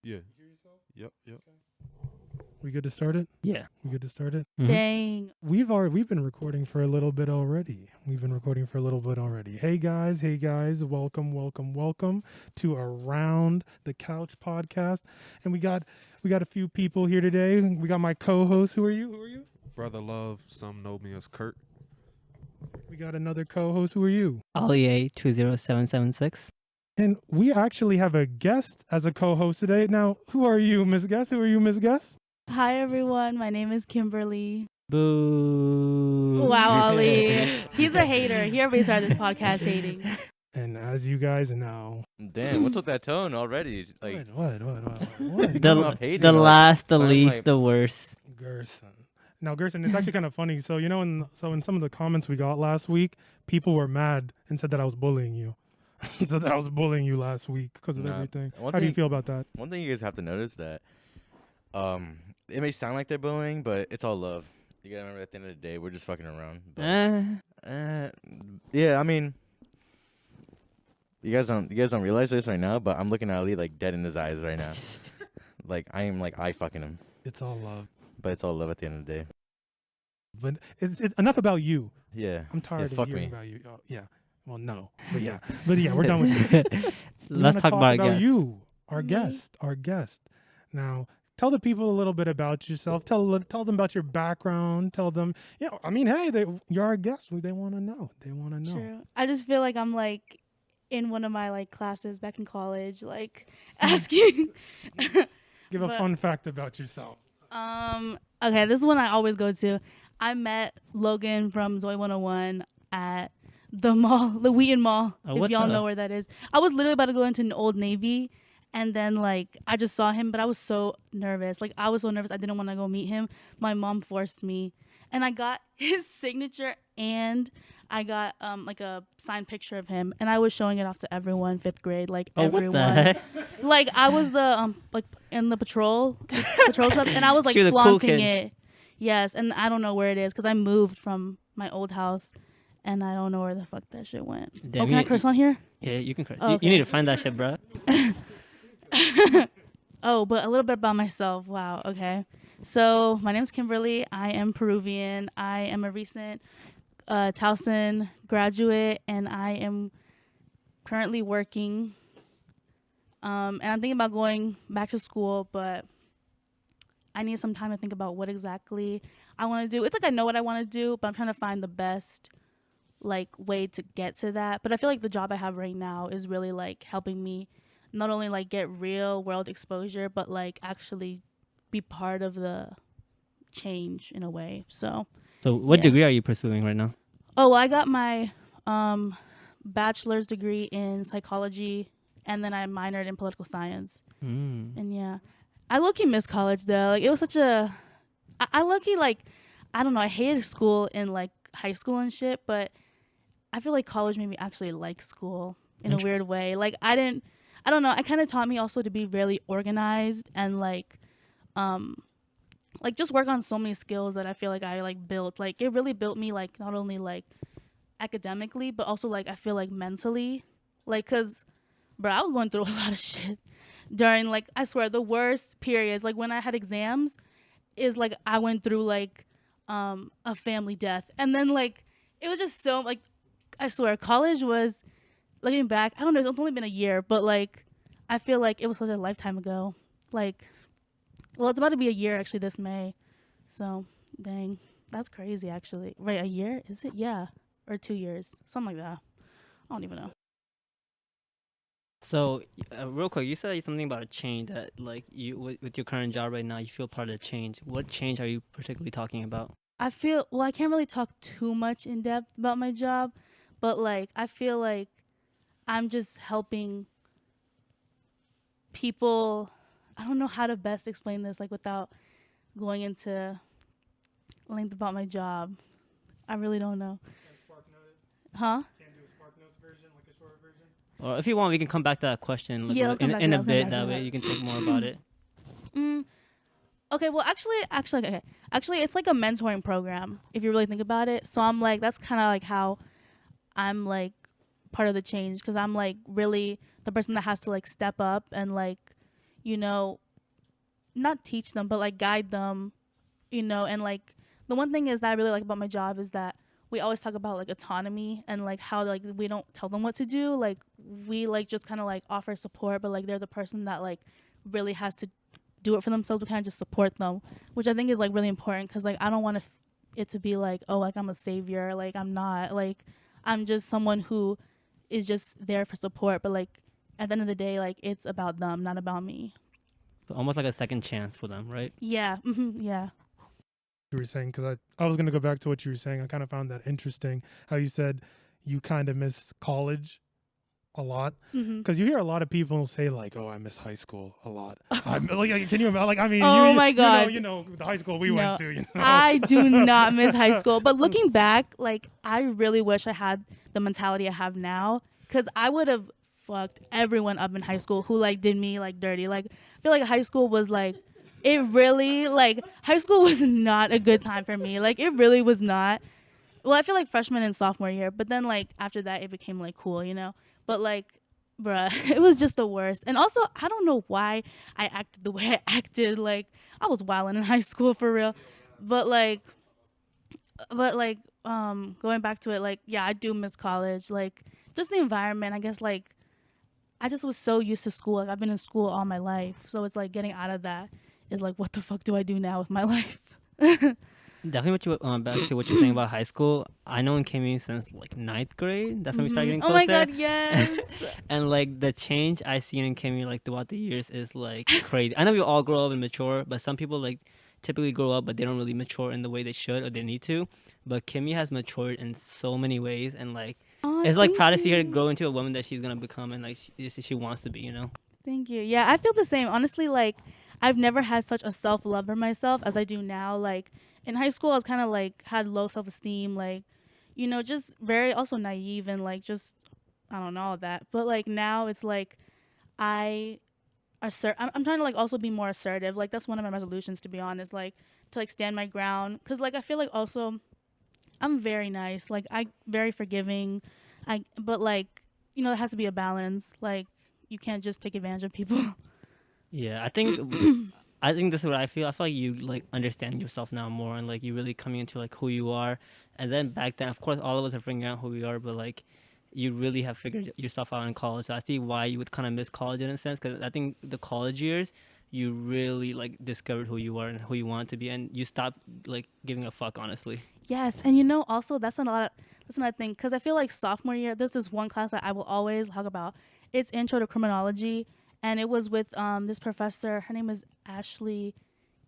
Yeah. Yep. We good to start it? Yeah. We good to start it? Mhm. Dang. We've been recording for a little bit already. Hey guys, welcome to Around the Couch podcast. And we got a few people here today. We got my co-host. Who are you? Brother Love. Some know me as Kurt. We got another co-host. Who are you? Ollie 20776. And we actually have a guest as a co-host today. Now, who are you, Miss Guest? Hi, everyone. My name is Kimberly. Boo. Wow, Ollie. He's a hater. He already started this podcast hating. And as you guys know, Damn, what's with that tone already? Like, what? coming off hating, The like, last, the sound least, like- the worst. Gerson. Now, Gerson, it's actually kind of funny. So, in some of the comments we got last week, people were mad and said that I was bullying you. Said that I was bullying you last week because of Nah, everything. one How do you thing- feel about that? One thing you guys have to notice that, it may sound like they're bullying, but it's all love. You gotta remember, at the end of the day, we're just fucking around. But, yeah, I mean, you guys don't realize this right now, but I'm looking at Ali like dead in his eyes right now. Like I am like eye fucking him, It's all love. but it's all love at the end of the day. But it's enough about you. Yeah. I'm tired fuck of hearing me. about you. Oh, yeah. Well, no. But yeah, we're done with it. We Let's wanna talk about it, guys. you, our Me? guest. Now, tell the people a little bit about yourself. Tell them about your background. Tell them, hey, you're our guest. They want to know. True. I just feel like I'm like in one of my like classes back in college, like asking. Give a But- fun fact about yourself. Okay, this is one I always go to. I met Logan from Zoe 101 at the mall, the Wheaton Mall, Oh, if what y'all the- know where that is. I was literally about to go into an Old Navy, and then like I just saw him, but I was so nervous. Like I was so nervous, I didn't want to go meet him. My mom forced me, and I got his signature, and I got like a signed picture of him, and I was showing it off to everyone, 5th grade, like Oh, what everyone. the heck? Like I was the like in the patrol stuff, and I was like She was a cool flaunting kid. it. Yes, and I don't know where it is because I moved from my old house, and I don't know where the fuck that shit went. Damn, Can I curse on here? Yeah, you can curse. Oh, You okay. need to find that shit, bro. Oh, but a little bit about myself. Wow. Okay. So my name is Kimberly. I am Peruvian. I am a recent Towson graduate, and I am currently working. And I'm thinking about going back to school, but I need some time to think about what exactly I want to do. It's like I know what I want to do, but I'm trying to find the best like way to get to that. But I feel like the job I have right now is really like helping me not only like get real world exposure, but like actually be part of the change in a way. So, So, what Yeah. degree are you pursuing right now? oh, well, I got my bachelor's degree in psychology, and then I minored in political science. And yeah, I low-key miss college though. Like it was such a, I low-key like, I don't know. I hated school in like high school and shit, but I feel like college made me actually like school in a weird way. Like I don't know. I kind of taught me also to be really organized and like just work on so many skills that I feel like I like built. Like it really built me like not only like academically, but also like I feel like mentally. Like cause, bro, I was going through a lot of shit during like I swear the worst periods. Like when I had exams, is like I went through like a family death, and then like it was just so like I swear college was looking back. I don't know. It's only been a year, but like I feel like it was such a lifetime ago. Like. Well, it's about to be a year actually this May. So, dang. That's crazy actually. Right, a year? Is it? Yeah. Or 2 years. Something like that. I don't even know. So, real quick, you said something about a change that, like, you with your current job right now, you feel part of the change. What change are you particularly talking about? I can't really talk too much in depth about my job, but like I feel like I'm just helping people. I don't know how to best explain this like without going into length about my job. I really don't know. Huh? Can't do a Spark Notes version, like a short version. Or if you want, we can come back to that question like, Yeah, let's come back to in that, a let's come bit. back to That way that. you can think more about it. Okay, well, actually, it's like a mentoring program if you really think about it. So I'm like, that's kind of like how I'm like part of the change because I'm like really the person that has to like step up and like you know, not teach them, but like guide them, you know. And like the one thing is that I really like about my job is that we always talk about like autonomy and like how like we don't tell them what to do. Like we like just kind of like offer support, but like they're the person that like really has to do it for themselves. We kind of just support them, which I think is like really important because like I don't want it to be like, oh, like I'm a savior. Like I'm not. Like I'm just someone who is just there for support, but like at the end of the day, like it's about them, not about me. So almost like a second chance for them, right? Yeah. Yeah. You were saying, because I was going to go back to what you were saying. I kind of found that interesting how you said you kind of miss college a lot, because you hear a lot of people say like, oh, I miss high school a lot. I'm like, can you imagine? Like, I mean, Oh my God. you know the high school we No, went to, you know. I do not miss high school. But looking back, like I really wish I had the mentality I have now, because I would have fucked everyone up in high school who like did me like dirty. Like I feel like high school was like, it really like high school was not a good time for me. Like it really was not. Well, I feel like freshman and sophomore year, but then like after that it became like cool, you know. But like, bruh, it was just the worst. And also, I don't know why I acted the way I acted. Like I was wilding in high school for real. But like, going back to it, like, yeah, I do miss college. Like just the environment. I guess like I just was so used to school. Like I've been in school all my life, so it's like getting out of that is like, what the fuck do I do now with my life? Definitely what you back to what you're saying about high school. I know in Kimmy since like ninth grade. That's when we started getting Oh closer. my God, yes. And like the change I seen in Kimmy like throughout the years is like crazy. I know we all grow up and mature, but some people like typically grow up but they don't really mature in the way they should or they need to. But Kimmy has matured in so many ways, and like Aw, it's like thank proud to see her you. grow into a woman that she's gonna become and like she wants to be, you know. Thank you. Yeah, I feel the same. Honestly, like I've never had such a self-love for myself as I do now. Like in high school, I was kind of like had low self-esteem, like, you know, just very also naive and like just I don't know all of that. But like now it's like I'm trying to like also be more assertive. Like that's one of my resolutions, to be honest. Like to like stand my ground, because like I feel like also I'm very nice. Like I very forgiving. But like, you know, it has to be a balance. Like you can't just take advantage of people. Yeah, I think this is what I feel. I feel like you like understand yourself now more, and like you really coming into like who you are. And then back then, of course, all of us are figuring out who we are, but like you really have figured yourself out in college. So I see why you would kind of miss college in a sense, because I think the college years you really like discovered who you are and who you want to be, and you stopped like giving a fuck, honestly. Yes, and you know, also that's another thing, because I feel like sophomore year, there's this one class that I will always talk about. It's Intro to Criminology, and it was with this professor. Her name is Ashley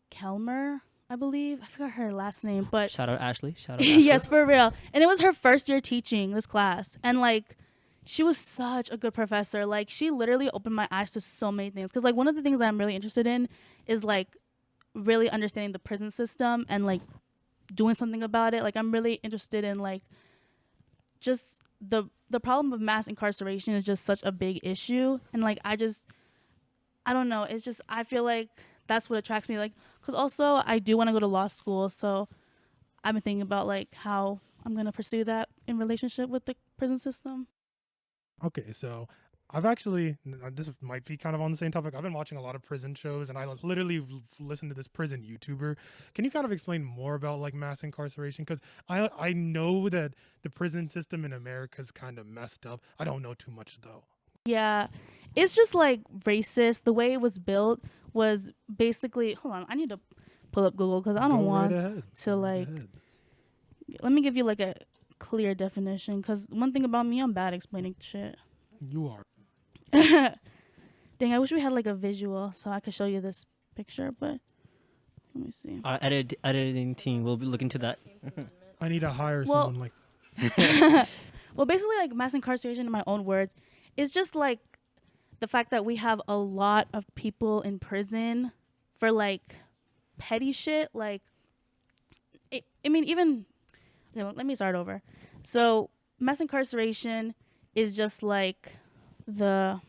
Kelmer, I believe. I forgot her last name, but Shout out Ashley. Shout out Ashley. yes, for real. And it was her first year teaching this class, and like she was such a good professor. Like she literally opened my eyes to so many things, because like one of the things that I'm really interested in is like really understanding the prison system and like doing something about it. Like I'm really interested in like just the problem of mass incarceration is just such a big issue, and like I don't know, it's just I feel like that's what attracts me, like because also I do want to go to law school, so I've been thinking about like how I'm gonna pursue that in relationship with the prison system. Okay, so I've actually, this might be kind of on the same topic. I've been watching a lot of prison shows, and I literally listen to this prison YouTuber. Can you kind of explain more about like mass incarceration? Because I know that the prison system in America is kind of messed up. I don't know too much though. Yeah, it's just like racist. The way it was built was basically, hold on, I need to pull up Google because I don't Go right want ahead. to Go right like, ahead. let me give you like a clear definition, because one thing about me, I'm bad explaining shit. You are. Dang, I wish we had like a visual so I could show you this picture, but let me see. Our editing team will be looking to that. I need to hire Well- someone like. Well, basically, like mass incarceration, in my own words, is just like the fact that we have a lot of people in prison for like petty shit. Like, I mean, even, let me start over. So, mass incarceration is just like the.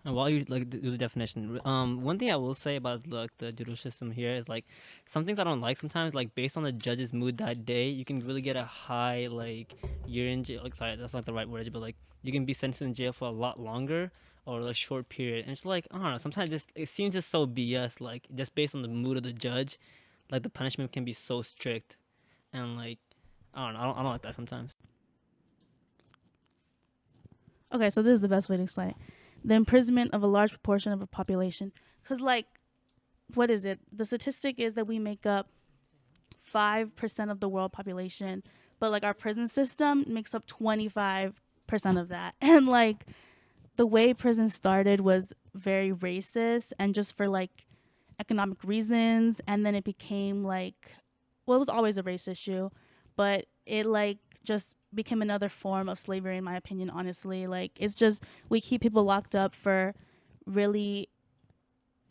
And while you like do the definition, one thing I will say about like the judicial system here is like some things I don't like sometimes. Like based on the judge's mood that day, you can really get a high like year in jail. Like sorry, that's not the right word, but like you can be sentenced in jail for a lot longer, or a short period. And it's like, I don't know, sometimes it seems just so BS, like just based on the mood of the judge, like the punishment can be so strict. And like, I don't know, I don't like that sometimes. Okay, so this is the best way to explain it. The imprisonment of a large proportion of a population. Because, like, what is it? The statistic is that we make up 5% of the world population, but, like, our prison system makes up 25% of that. And, like, the way prison started was very racist and just for, like, economic reasons. And then it became, like, well, it was always a race issue, but it, like, just became another form of slavery, in my opinion, honestly. Like, it's just, we keep people locked up for really,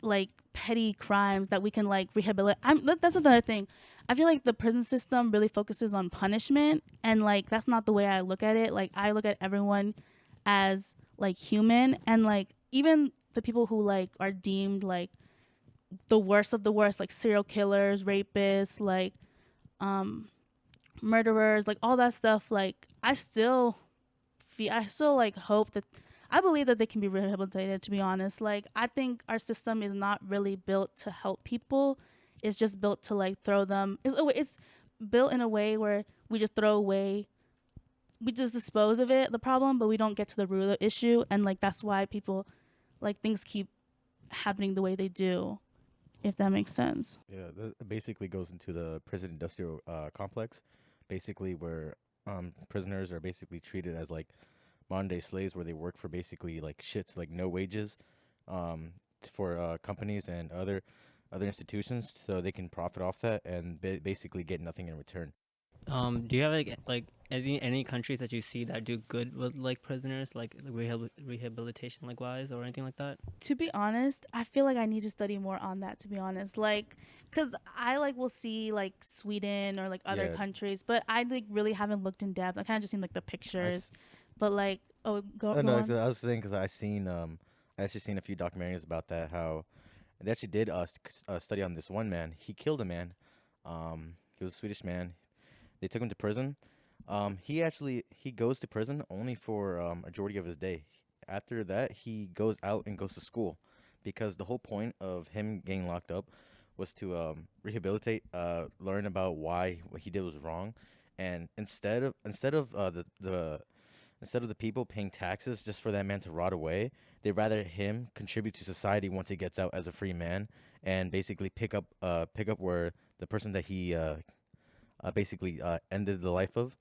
like, petty crimes that we can, like, rehabilitate. That's another thing. I feel like the prison system really focuses on punishment, and, like, that's not the way I look at it. Like, I look at everyone as, like, human, and, like, even the people who, like, are deemed, like, the worst of the worst, like serial killers, rapists, like, murderers, like all that stuff, like I still like hope that, I believe that they can be rehabilitated, to be honest. Like, I think our system is not really built to help people. It's just built to, like, throw them, it's built in a way where we just throw away, we just dispose of the problem, but we don't get to the root of the issue. And, like, that's why people, like, things keep happening the way they do, if that makes sense. Yeah, that basically goes into the prison industrial complex, basically where prisoners are basically treated as like modern day slaves, where they work for basically like shits, like no wages, for companies and other institutions, so they can profit off that and basically get nothing in return. Do you have like any countries that you see that do good with like prisoners, like rehabilitation like wise or anything like that? To be honest, I feel like I need to study more on that, to be honest. Like, because I, like, will see, like, Sweden or, like, other Yeah. countries, but I, like, really haven't looked in depth. I kind of just seen, like, the pictures. But, like, go No, on. I was saying because I actually seen a few documentaries about that, how they actually did study on this one man. He killed a man. He was a Swedish man. They took him to prison. He goes to prison only for a majority of his day. After that, he goes out and goes to school, because the whole point of him getting locked up was to rehabilitate, learn about why what he did was wrong, and instead of the people paying taxes just for that man to rot away, they'd rather him contribute to society once he gets out as a free man, and basically pick up where the person that he basically ended the life of,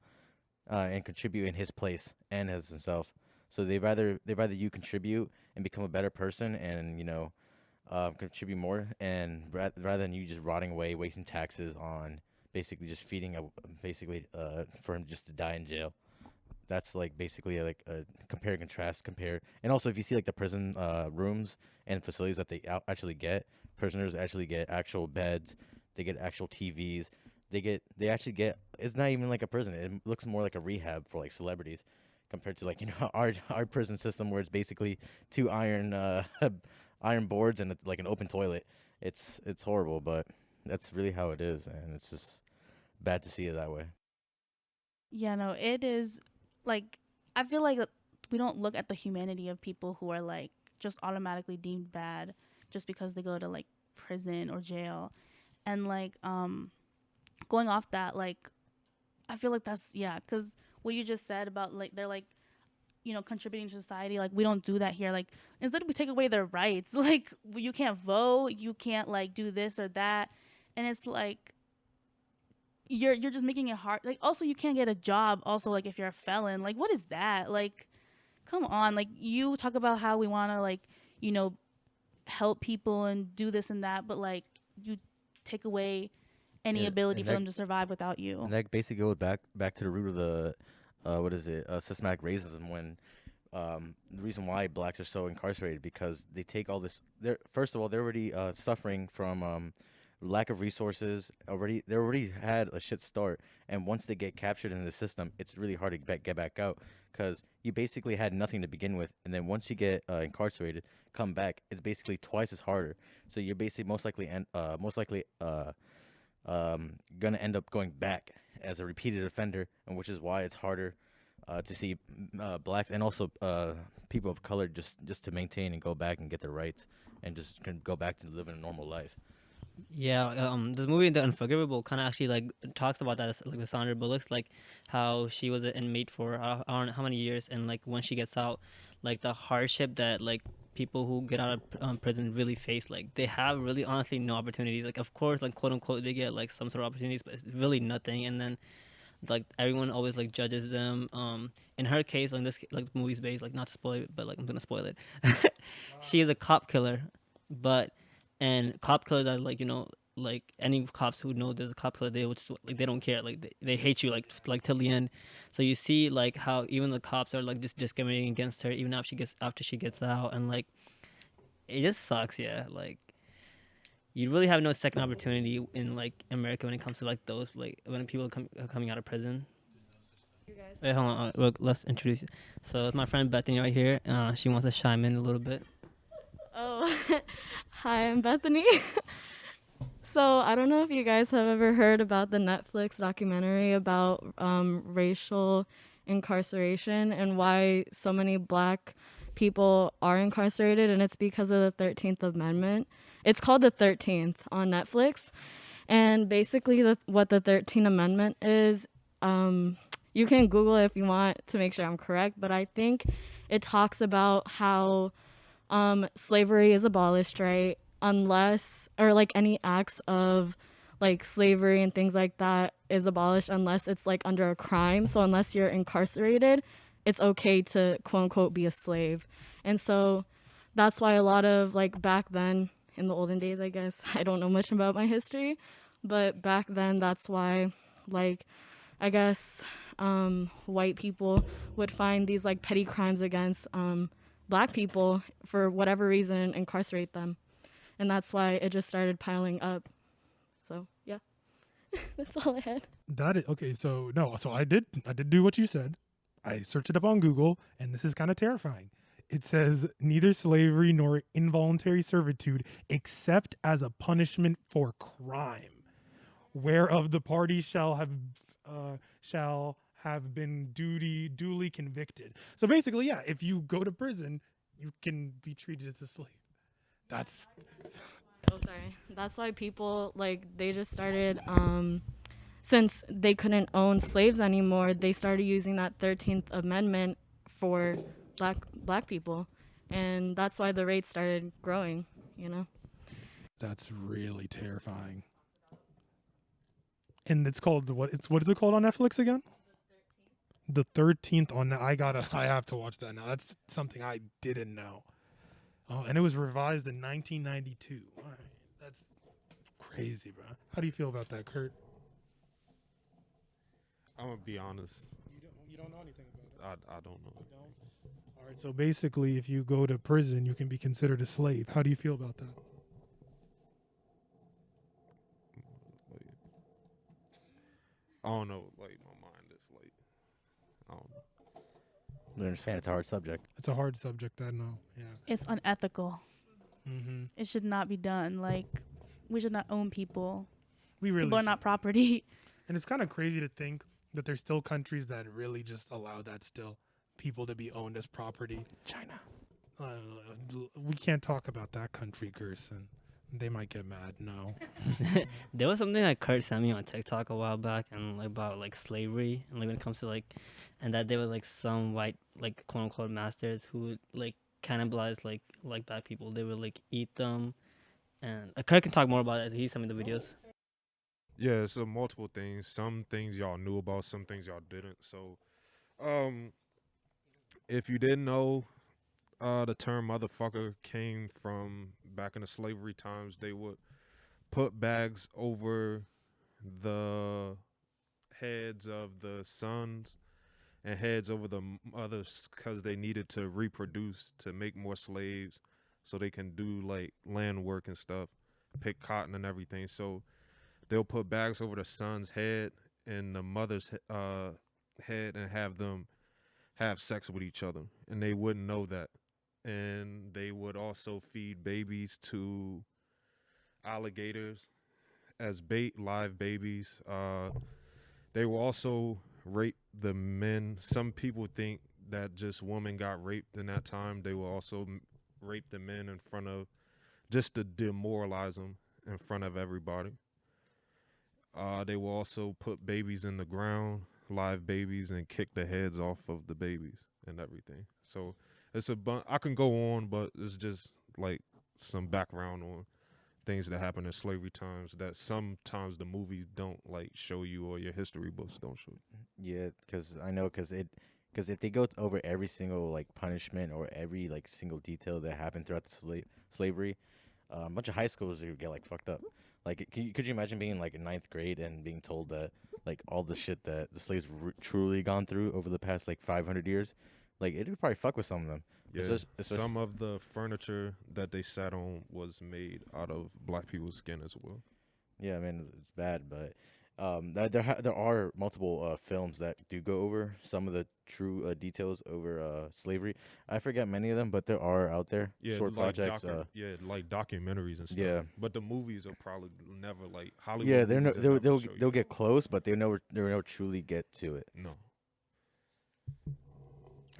and contribute in his place and as himself. So they rather you contribute and become a better person, and contribute more, and rather than you just rotting away, wasting taxes on basically just feeding for him just to die in jail. That's like basically like a compare and contrast. And also, if you see like the prison rooms and facilities that they actually get, prisoners actually get actual beds, they get actual TVs, they actually get, it's not even like a prison, it looks more like a rehab for like celebrities, compared to like our prison system, where it's basically two iron iron boards and like an open toilet. It's horrible, but that's really how it is, and it's just bad to see it that way. Yeah, no, it is, like, I feel like we don't look at the humanity of people who are, like, just automatically deemed bad just because they go to, like, prison or jail. And, like, going off that, like, I feel like that's, yeah, because what you just said about, like, they're, like, contributing to society, like, we don't do that here. Like, instead we take away their rights, like, you can't vote, you can't, like, do this or that. And it's like, you're just making it hard. Like, also, you can't get a job also, like, if you're a felon. Like, what is that? Like, come on. Like, you talk about how we want to, like, help people and do this and that, but, like, you take away any ability for them to survive without you. And that basically goes back to the root of the systematic racism, when the reason why blacks are so incarcerated, because they take all this. First of all, they're already suffering from lack of resources. They already had a shit start, and once they get captured in the system, it's really hard to get back out, because you basically had nothing to begin with, and then once you get incarcerated, come back, it's basically twice as harder. So you're basically most likely gonna end up going back as a repeated offender, and which is why it's harder to see blacks and also people of color just to maintain and go back and get their rights and just can go back to living a normal life. Yeah, this movie, The Unforgivable, kind of actually like talks about that, like with Sandra Bullock's, like how she was an inmate for I don't know how many years, and like when she gets out, like the hardship that like people who get out of prison really face. Like they have really honestly no opportunities. Like of course, like quote unquote, they get like some sort of opportunities, but it's really nothing. And then like everyone always like judges them. In her case, like this like the movie's based, like not to spoil it, but like I'm gonna spoil it. She is a cop killer, but and cop killers are like like any cops who know there's a cop killer, they would just, like they don't care, like they hate you like till the end. So you see like how even the cops are like just discriminating against her even after she gets out, and like it just sucks. Yeah, like you really have no second opportunity in like America when it comes to like those like when people coming out of prison. Wait, hold on. Look, let's introduce you. So it's my friend Bethany right here. She wants to chime in a little bit. Oh, hi, I'm Bethany. So I don't know if you guys have ever heard about the Netflix documentary about racial incarceration and why so many black people are incarcerated, and it's because of the 13th Amendment. It's called the 13th on Netflix, and basically what the 13th Amendment is, you can Google it if you want to make sure I'm correct, but I think it talks about how slavery is abolished, right? Unless, or like any acts of like slavery and things like that is abolished unless it's like under a crime. So unless you're incarcerated, it's okay to quote unquote be a slave. And so that's why a lot of like back then in the olden days, I guess, I don't know much about my history, but back then that's why like I guess white people would find these like petty crimes against black people for whatever reason and incarcerate them. And that's why it just started piling up. So yeah, that's all I had. That is okay. So no, so I did do what you said. I searched it up on Google, and this is kind of terrifying. It says neither slavery nor involuntary servitude, except as a punishment for crime, whereof the party shall have been duly convicted. So basically, yeah, if you go to prison, you can be treated as a slave. That's Oh, sorry. That's why people like they just started since they couldn't own slaves anymore, they started using that 13th Amendment for black people. And that's why the rates started growing, you know. that's really terrifying. And it's called what is it called on Netflix again? The 13th on I have to watch that now. That's something I didn't know. Oh, and it was revised in 1992. All right. That's crazy, bro. How do you feel about that, Kurt? I'm gonna be honest. You don't know anything about it. I don't know. All right. So basically, if you go to prison, you can be considered a slave. How do you feel about that? I don't know. Like my mind is like, I don't know. I understand it's a hard subject. It's a hard subject. I know. Yeah. It's unethical. Mm-hmm. It should not be done. Like, we should not own people. We really. People are not property. And it's kind of crazy to think that there's still countries that really just allow that still, people to be owned as property. China. We can't talk about that country, Gerson. They might get mad. No. There was something that Kurt sent me on TikTok a while back, and like, about like slavery, and like when it comes to like, and that there was like some white like quote unquote masters who would like cannibalize like black people. They would like eat them, and Kurt can talk more about it. He sent me the videos. Yeah, so multiple things. Some things y'all knew about, some things y'all didn't. So, if you didn't know, the term motherfucker came from back in the slavery times. They would put bags over the heads of the sons and heads over the mothers because they needed to reproduce to make more slaves so they can do like land work and stuff, pick cotton and everything. So they'll put bags over the son's head and the mother's head and have them have sex with each other, and they wouldn't know that. And they would also feed babies to alligators as bait, live babies. They will also rape the men. Some people think that just women got raped in that time. They will also rape the men in front of, just to demoralize them in front of everybody. They will also put babies in the ground, live babies, and kick the heads off of the babies and everything. So it's I can go on, but it's just like some background on things that happened in slavery times that sometimes the movies don't like show you, or your history books don't show you. Yeah, because I know, because if they go over every single like punishment or every like single detail that happened throughout the slavery, a bunch of high schoolers would get like fucked up. Like, could you imagine being like in ninth grade and being told that like all the shit that the slaves truly gone through over the past like 500 years? Like, it would probably fuck with some of them. Yeah, Especially some of the furniture that they sat on was made out of black people's skin as well. Yeah, I mean, it's bad, but there are multiple films that do go over some of the true details over slavery. I forget many of them, but there are out there short like projects. like documentaries and stuff. Yeah. But the movies are probably never like Hollywood. Yeah, movies, they'll get close, but they'll never truly get to it. No.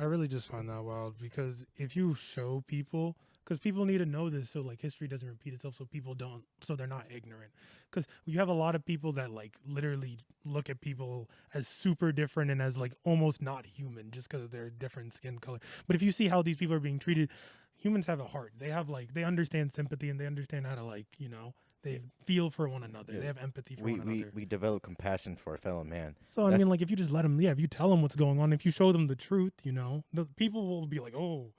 I really just find that wild, because if you show people, because people need to know this, so like history doesn't repeat itself, so people don't, so they're not ignorant. Because you have a lot of people that like literally look at people as super different and as like almost not human just because of their different skin color. But if you see how these people are being treated, humans have a heart. They have like, they understand sympathy, and they understand how to like, you know, they feel for one another. Yeah. They have empathy for one another. We develop compassion for a fellow man. So I mean, like, if you just let them, if you tell them what's going on, if you show them the truth, you know, the people will be like, oh,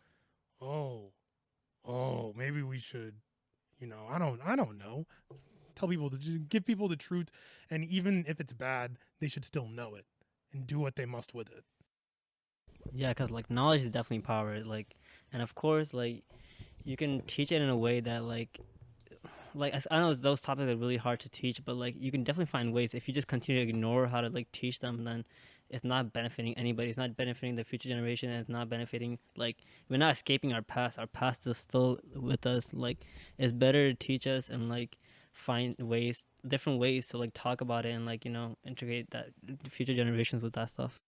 maybe we should, you know, I don't know. Tell people give people the truth, and even if it's bad, they should still know it and do what they must with it. Yeah, because like knowledge is definitely power. Like, and of course, like you can teach it in a way that I know those topics are really hard to teach, but like you can definitely find ways. If you just continue to ignore how to like teach them, then it's not benefiting anybody. It's not benefiting the future generation, and it's not benefiting, like, we're not escaping our past. Our past is still with us. Like, it's better to teach us and like find different ways to like talk about it and like, you know, integrate that future generations with that stuff.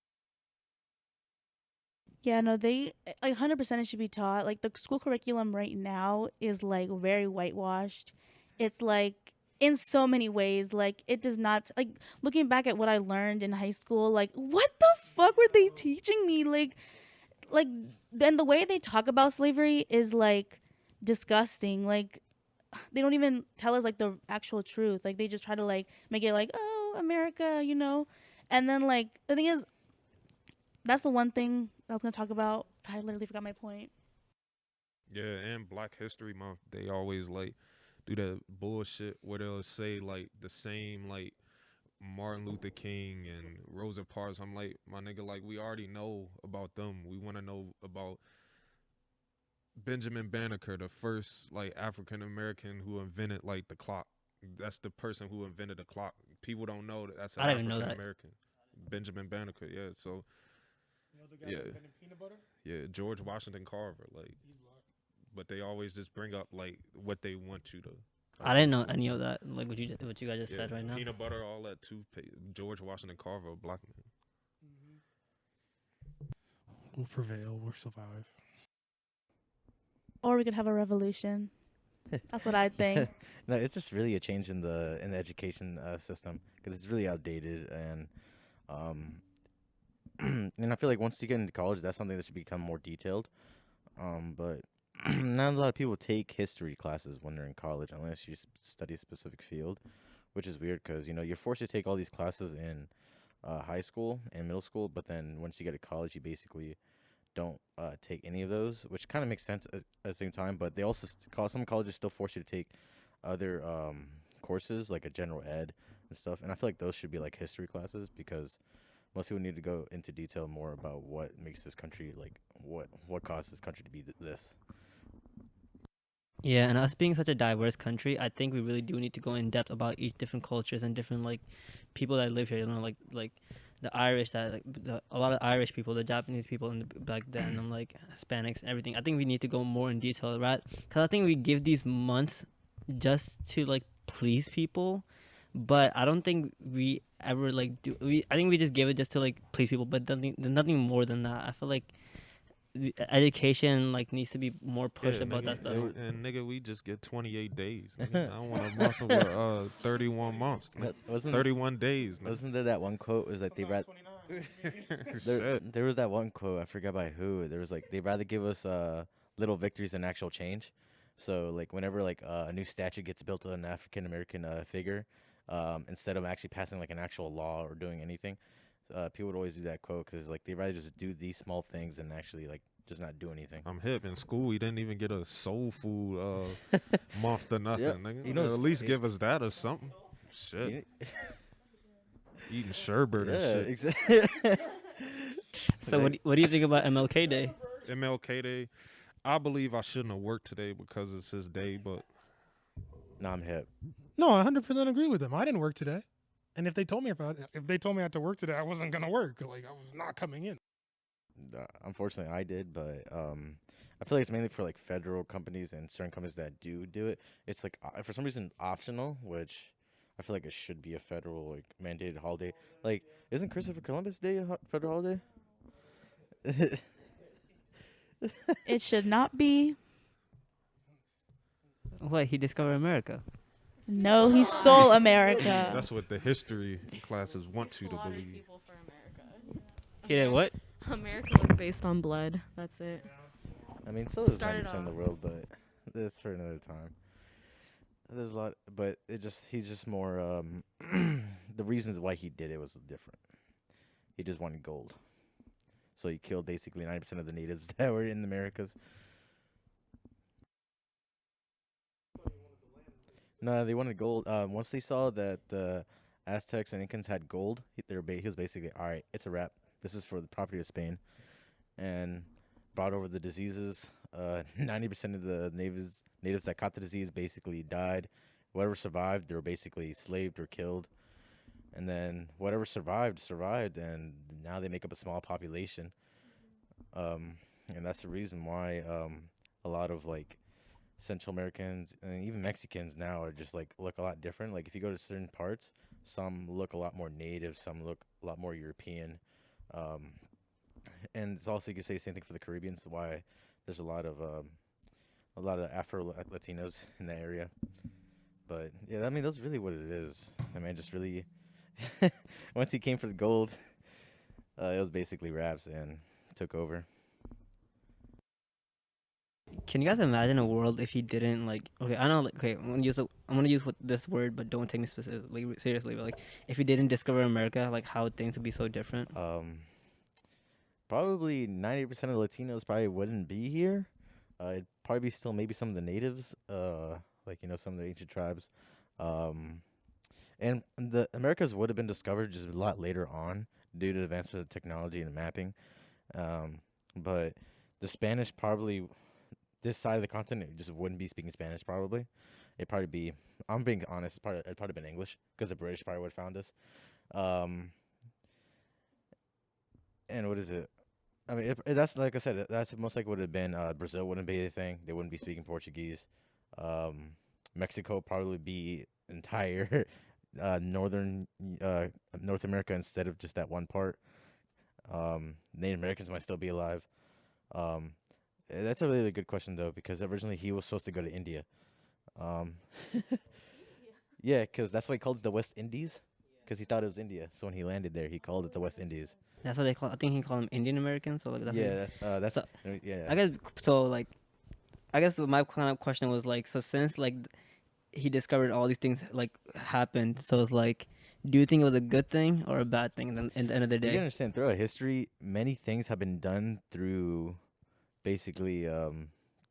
Yeah, no, they like 100% it should be taught. Like the school curriculum right now is like very whitewashed. It's like in so many ways, like it does not, like, looking back at what I learned in high school, like what the fuck were they teaching me? Like then the way they talk about slavery is like disgusting. Like they don't even tell us like the actual truth. Like they just try to like make it like, oh, America, you know. And then like the thing is, that's the one thing I was gonna talk about. I literally forgot my point. Yeah, and Black History Month, they always like do that bullshit where they'll say like the same like Martin Luther King and Rosa Parks. I'm like, my nigga, like we already know about them. We want to know about Benjamin Banneker, the first like African American who invented like the clock. That's the person who invented the clock. People don't know that that's an I didn't even know African that. American. Benjamin Banneker, yeah. So You know the guy Yeah. that invented peanut butter? yeah, George Washington Carver, like, He's black. but they always just bring up like what they want you to. I didn't know any of that. Like what you guys just Yeah, said right now. peanut butter, all that toothpaste. George Washington Carver, a black man. We'll prevail. We'll survive. Or we could have a revolution. That's what I think. No, it's just really a change in the education system, because it's really outdated, and and I feel like once you get into college, that's something that should become more detailed. But not a lot of people take history classes when they're in college, unless you study a specific field, which is weird because, you know, you're forced to take all these classes in high school and middle school, but then once you get to college, you basically don't take any of those, which kind of makes sense at the same time. But they also some colleges still force you to take other courses like a general ed and stuff, and I feel like those should be like history classes, because most people need to go into detail more about what makes this country, like what caused this country to be this. Yeah, and us being such a diverse country, I think we really do need to go in depth about each different cultures and different like people that live here. You know, like the Irish, that like a lot of Irish people, the Japanese people, and back then, and like Hispanics and everything. I think we need to go more in detail, right? Because I think we give these months just to like please people, but I don't think we ever like do. I think we just give it just to like please people, but nothing more than that. I feel like the education like needs to be more pushed about that stuff. And nigga, we just get 28 days. Nigga. I don't want a month with 31 months. Nigga. 31 days. Nigga. Wasn't there that one quote? Was like they rather. There was that one quote. I forgot by who. There was like they'd rather give us little victories than actual change. So like whenever like a new statue gets built to an African American figure, instead of actually passing like an actual law or doing anything, people would always do that quote because like they'd rather just do these small things than actually like just not do anything. I'm hip. In school, we didn't even get a soul food month or nothing. Yep. Nigga. You know, at least give us that or something. Shit. Eating sherbet and shit. Exactly. So what do you think about MLK Day? MLK Day. I believe I shouldn't have worked today because it's his day, but No, I'm hip. No, I 100% agree with them. I didn't work today, and if they told me I had to work today, I wasn't gonna work. Like I was not coming in. Unfortunately, I did, but I feel like it's mainly for like federal companies and certain companies that do it. It's like for some reason optional, which I feel like it should be a federal like mandated holiday. Like, isn't Christopher Columbus Day a federal holiday? It should not be. What, he discovered America? No, he stole America. that's what the history classes want you to believe. He did what? America was based on blood. That's it. I mean, so is Started 90% of the world, but that's for another time. There's a lot, but he's just more. The reasons why he did it was different. He just wanted gold, so he killed basically 90% of the natives that were in the Americas. No, they wanted gold. Once they saw that the Aztecs and Incans had gold, he was basically, all right, it's a wrap. This is for the property of Spain, and brought over the diseases. 90% of the natives that caught the disease basically died. Whatever survived, they were basically slaved or killed. And then whatever survived, and now they make up a small population. And that's the reason why a lot of like Central Americans and even Mexicans now are just like look a lot different. Like if you go to certain parts, some look a lot more native, some look a lot more European. And it's also, you could say the same thing for the Caribbeans, why there's a lot of Afro Latinos in that area. But yeah, I mean, that's really what it is. I mean, just really, once he came for the gold, it was basically raps and took over. Can you guys imagine a world if he didn't like? Okay, I know. Like, okay, I'm gonna use this word, but don't take me specifically seriously. But like, if he didn't discover America, like how things would be so different. Probably 90% of the Latinos probably wouldn't be here. It'd probably be still maybe some of the natives, like some of the ancient tribes, and the Americas would have been discovered just a lot later on due to advancement of technology and mapping. But the Spanish probably. This side of the continent just wouldn't be speaking Spanish, probably. It'd probably be, I'm being honest, it'd probably been English, because the British probably would have found us. And what is it? I mean, that's, like I said, that's most likely would have been, Brazil wouldn't be anything. They wouldn't be speaking Portuguese. Mexico probably be entire northern North America instead of just that one part. Native Americans might still be alive. That's a really good question, though, because originally he was supposed to go to India. Yeah, because that's why he called it the West Indies, because he thought it was India. So when he landed there, he called it the West Indies. That's what they call. I think he called them Indian Americans. So like that's that's so, yeah. I guess so. Like, I guess my kind of question was like, so since like he discovered all these things like happened, so it's like, do you think it was a good thing or a bad thing? Then at the end of the day, You understand, throughout history, many things have been done through basically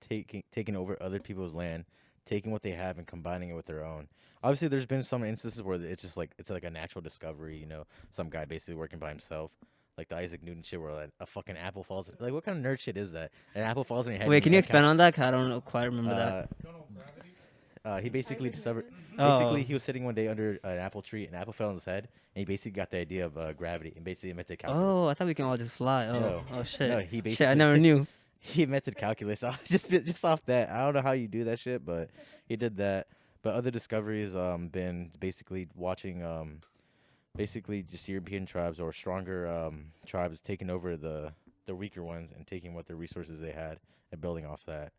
taking over other people's land, taking what they have and combining it with their own. Obviously, there's been some instances where it's just like it's like a natural discovery. Some guy basically working by himself, like the Isaac Newton shit, where like, a fucking apple falls. Like, what kind of nerd shit is that? An apple falls on your head. wait, can you expand on that? 'Cause I don't quite remember that. He basically discovered. Oh. Basically, he was sitting one day under an apple tree, an apple fell on his head, and he basically got the idea of gravity and basically invented calculus. Oh, I thought we can all just fly. Oh, No. oh shit. No, he Shit, I basically- never knew. He invented calculus just off that. I don't know how you do that shit, but he did that. But other discoveries been basically watching basically just European tribes or stronger tribes taking over the weaker ones and taking what their resources they had and building off that.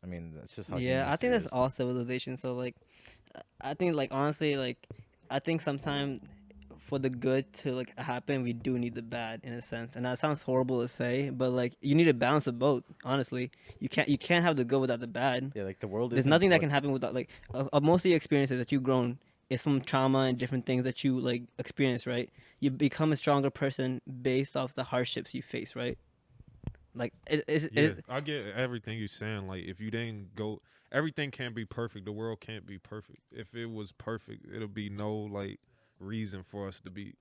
I mean, that's just how human Yeah, I think nature that's is. all civilization. So like, I think like honestly like, I think sometimes for the good to like happen, we do need the bad in a sense, and that sounds horrible to say, but like you need a balance of both. Honestly, you can't have the good without the bad. Yeah, like the world There's isn't nothing that what can happen without like most of your experiences that you've grown is from trauma and different things that you like experience, right? You become a stronger person based off the hardships you face, right? Like Yeah, I get everything you're saying. Like, if you didn't go, everything can't be perfect. The world can't be perfect. If it was perfect, it'll be no like reason for us to be.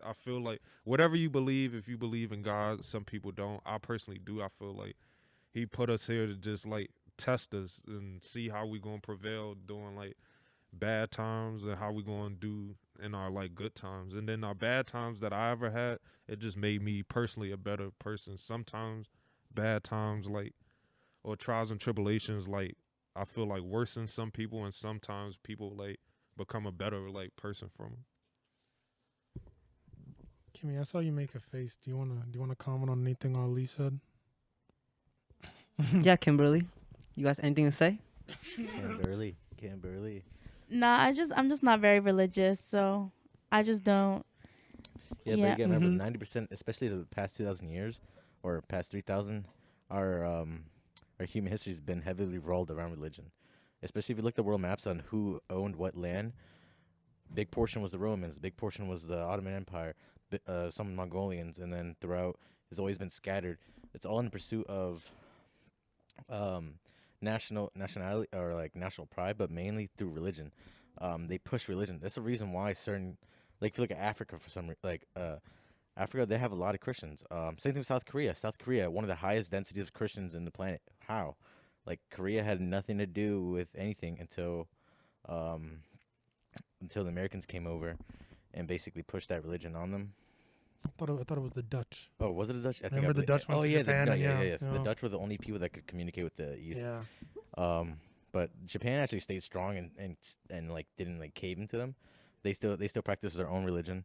I feel like whatever you believe, if you believe in God, some people don't. I personally do. I feel like He put us here to just like test us and see how we gonna prevail during like bad times and how we gonna do in our like good times. And then our bad times that I ever had, it just made me personally a better person. Sometimes bad times like or trials and tribulations like I feel like worsen some people, and sometimes people like become a better like person from 'em. Kimmy, I saw you make a face. Do you wanna comment on anything Ali said? yeah, Kimberly, you guys anything to say? Kimberly. Nah, I'm just not very religious, so I just don't. Yeah, but Yeah. you gotta remember, Mhm. 90%, especially the past 2,000 years or past 3,000, our human history has been heavily rolled around religion. Especially if you look at the world maps on who owned what land, big portion was the Romans, big portion was the Ottoman Empire, some Mongolians, and then throughout it's always been scattered. It's all in pursuit of nationality or like national pride, but mainly through religion. They push religion. That's the reason why certain, like if you look at Africa for some Africa, they have a lot of Christians. Same thing with South Korea. South Korea, one of the highest densities of Christians in the planet. How? Like Korea had nothing to do with anything um, until the Americans came over and basically pushed that religion on them. I thought it was the Dutch. Oh, was it the Dutch? Remember the Dutch went to yeah, Japan and yeah. So the yeah. Dutch were the only people that could communicate with the East. Yeah. But Japan actually stayed strong and like didn't like cave into them. They still practice their own religion.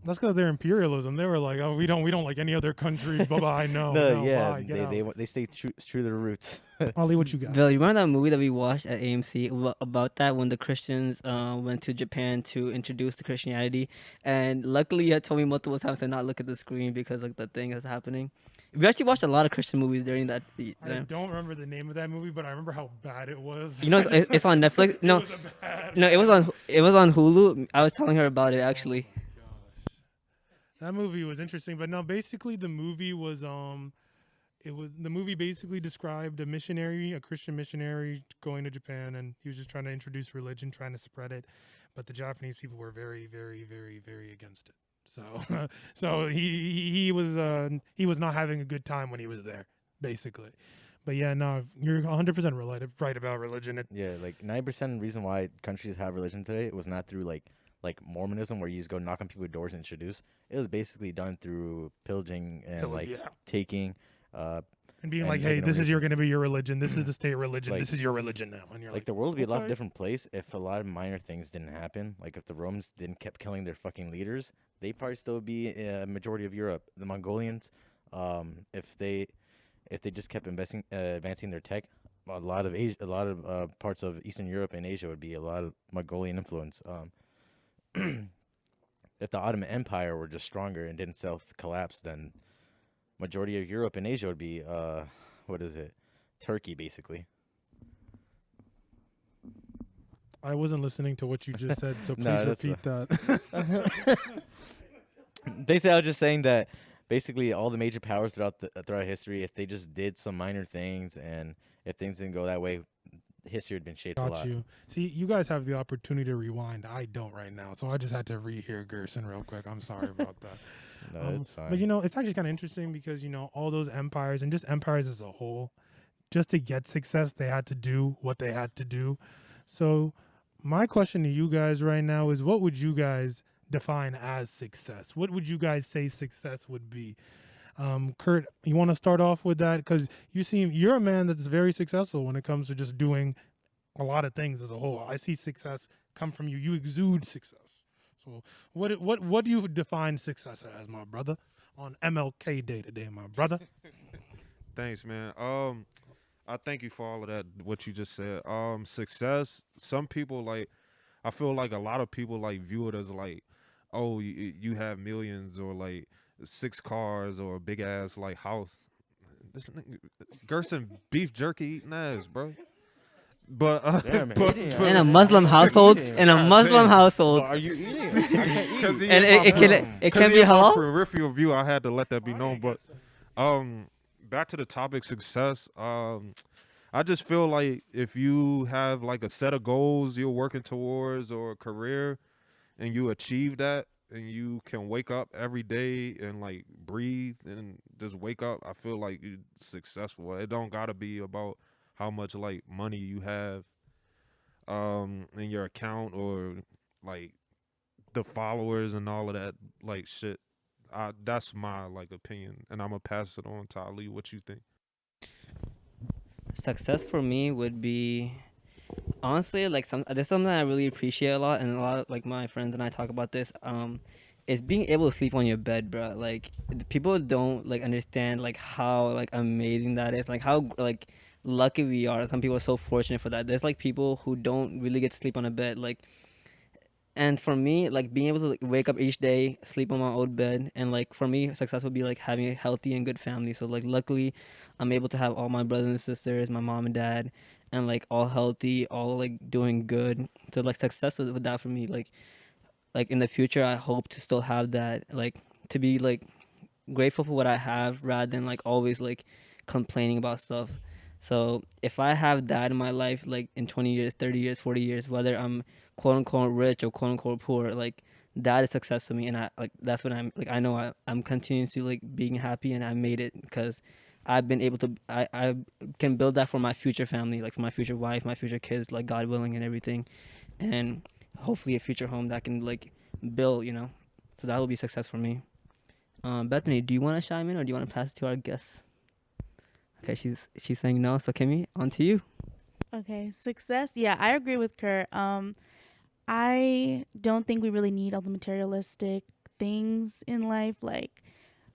That's because they're imperialism. They were like, oh, we don't like any other country. Bye bye. No, bye. Get out. They stay true to their roots. Ollie, what you got? Bill, you remember that movie that we watched at AMC about that when the Christians went to Japan to introduce the Christianity, and luckily you had told me multiple times to not look at the screen because like the thing is happening. We actually watched a lot of Christian movies during that I time. don't remember the name of that movie, but I remember how bad it was. You know, it's on Netflix. No, It was a bad no, it was on Hulu. I was telling her about it actually. That movie was interesting, but no, basically the movie was the movie basically described a Christian missionary going to Japan, and he was just trying to introduce religion, trying to spread it, but the Japanese people were very, very, very, very against it. So so he was not having a good time when he was there, basically. But yeah, no, you're 100% right about religion. Yeah, like 90% reason why countries have religion today was not through like Mormonism, where you just go knock on people's doors and introduce. It was basically done through pillaging and taking. And being and like, hey, making this is erasures. going to be your religion. This is the state religion. Like- this is your religion now. And you're Like like, the world would be a lot okay. different place if a lot of minor things didn't happen. Like if the Romans didn't kept killing their fucking leaders, they'd probably still be a majority of Europe. The Mongolians, if they just kept advancing their tech, a lot of parts of Eastern Europe and Asia would be a lot of Mongolian influence. If the Ottoman Empire were just stronger and didn't self-collapse, then majority of Europe and Asia would be Turkey, basically. I wasn't listening to what you just said, so please No, that's repeat that. Basically, I was just saying that basically all the major powers throughout history, if they just did some minor things and if things didn't go that way, history had been shaped a Got lot. you. See, you guys have the opportunity to rewind. I don't right now, so I just had to rehear Gerson real quick. I'm sorry about that. No, it's fine. But it's actually kind of interesting because all those empires and just empires as a whole, just to get success, they had to do what they had to do. So my question to you guys right now is, what would you guys define as success? What would you guys say success would be? Kurt, you want to start off with that? Because you're a man that's very successful when it comes to just doing a lot of things as a whole. I see success come from you. You exude success. So what do you define success as, my brother? On MLK Day today, my brother. Thanks, man. I thank you for all of that. What you just said. Success. Some people like. I feel like a lot of people like view it as like, oh, you have millions or like 6 cars or a big ass like house. This nigga, Gerson beef jerky eating ass, bro. But Damn, but, eating In a ass. Muslim household, eating. in a God Muslim damn. But household, are you eating? I can't eat. because and it can be my halal. peripheral view, I had to let that be known. But back to the topic, success. I just feel like if you have like a set of goals you're working towards or a career, and you achieve that, and you can wake up every day and like breathe and just wake up, I feel like you're successful. It don't gotta be about how much like money you have in your account or like the followers and all of that like shit. That's my like opinion, and I'm gonna pass it on to Ali. What you think? Success for me would be honestly like there's something I really appreciate a lot, and a lot of like my friends and I talk about this. Is being able to sleep on your bed, bro. Like people don't like understand like how like amazing that is. Like how like lucky we are. Some people are so fortunate for that. There's like people who don't really get to sleep on a bed. Like, and for me, like being able to like, wake up each day, sleep on my own bed, and like for me, success would be like having a healthy and good family. So like luckily, I'm able to have all my brothers and sisters, my mom and dad, and like all healthy, all like doing good. So like success with that for me, like in the future, I hope to still have that, like to be like grateful for what I have rather than like always like complaining about stuff. So if I have that in my life, like in 20 years, 30 years, 40 years, whether I'm quote unquote rich or quote unquote poor, like that is success to me. And I like that's when I'm like I know I'm continuously like being happy and I made it because I've been able to I can build that for my future family, like for my future wife, my future kids, like God willing and everything. And hopefully a future home that I can like build, you know. So that will be success for me. Bethany, do you want to chime in or do you want to pass it to our guests? Okay, she's saying no. So Kimmy, on to you. Okay, success. Yeah, I agree with Kurt. I don't think we really need all the materialistic things in life. Like,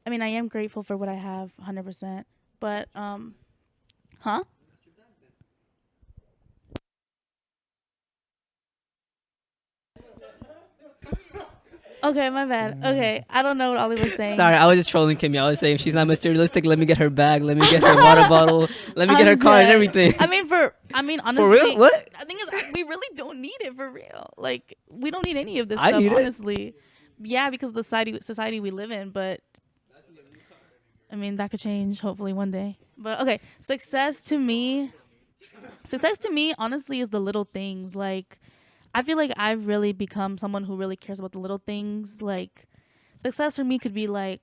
I mean, I am grateful for what I have, 100%. But, huh? Okay, my bad. Okay, I don't know what Ollie was saying. Sorry, I was just trolling Kimmy. I was saying she's not materialistic. Let me get her bag. Let me get her water bottle. Let me get her I'm car and dead. everything. I mean, honestly, For real? What? the thing is, we really don't need it for real. Like, we don't need any of this I stuff, need it. honestly. Yeah, because of the society we live in, but I mean, that could change hopefully one day. But okay, success to me, honestly, is the little things. Like, I feel like I've really become someone who really cares about the little things. Like, success for me could be like,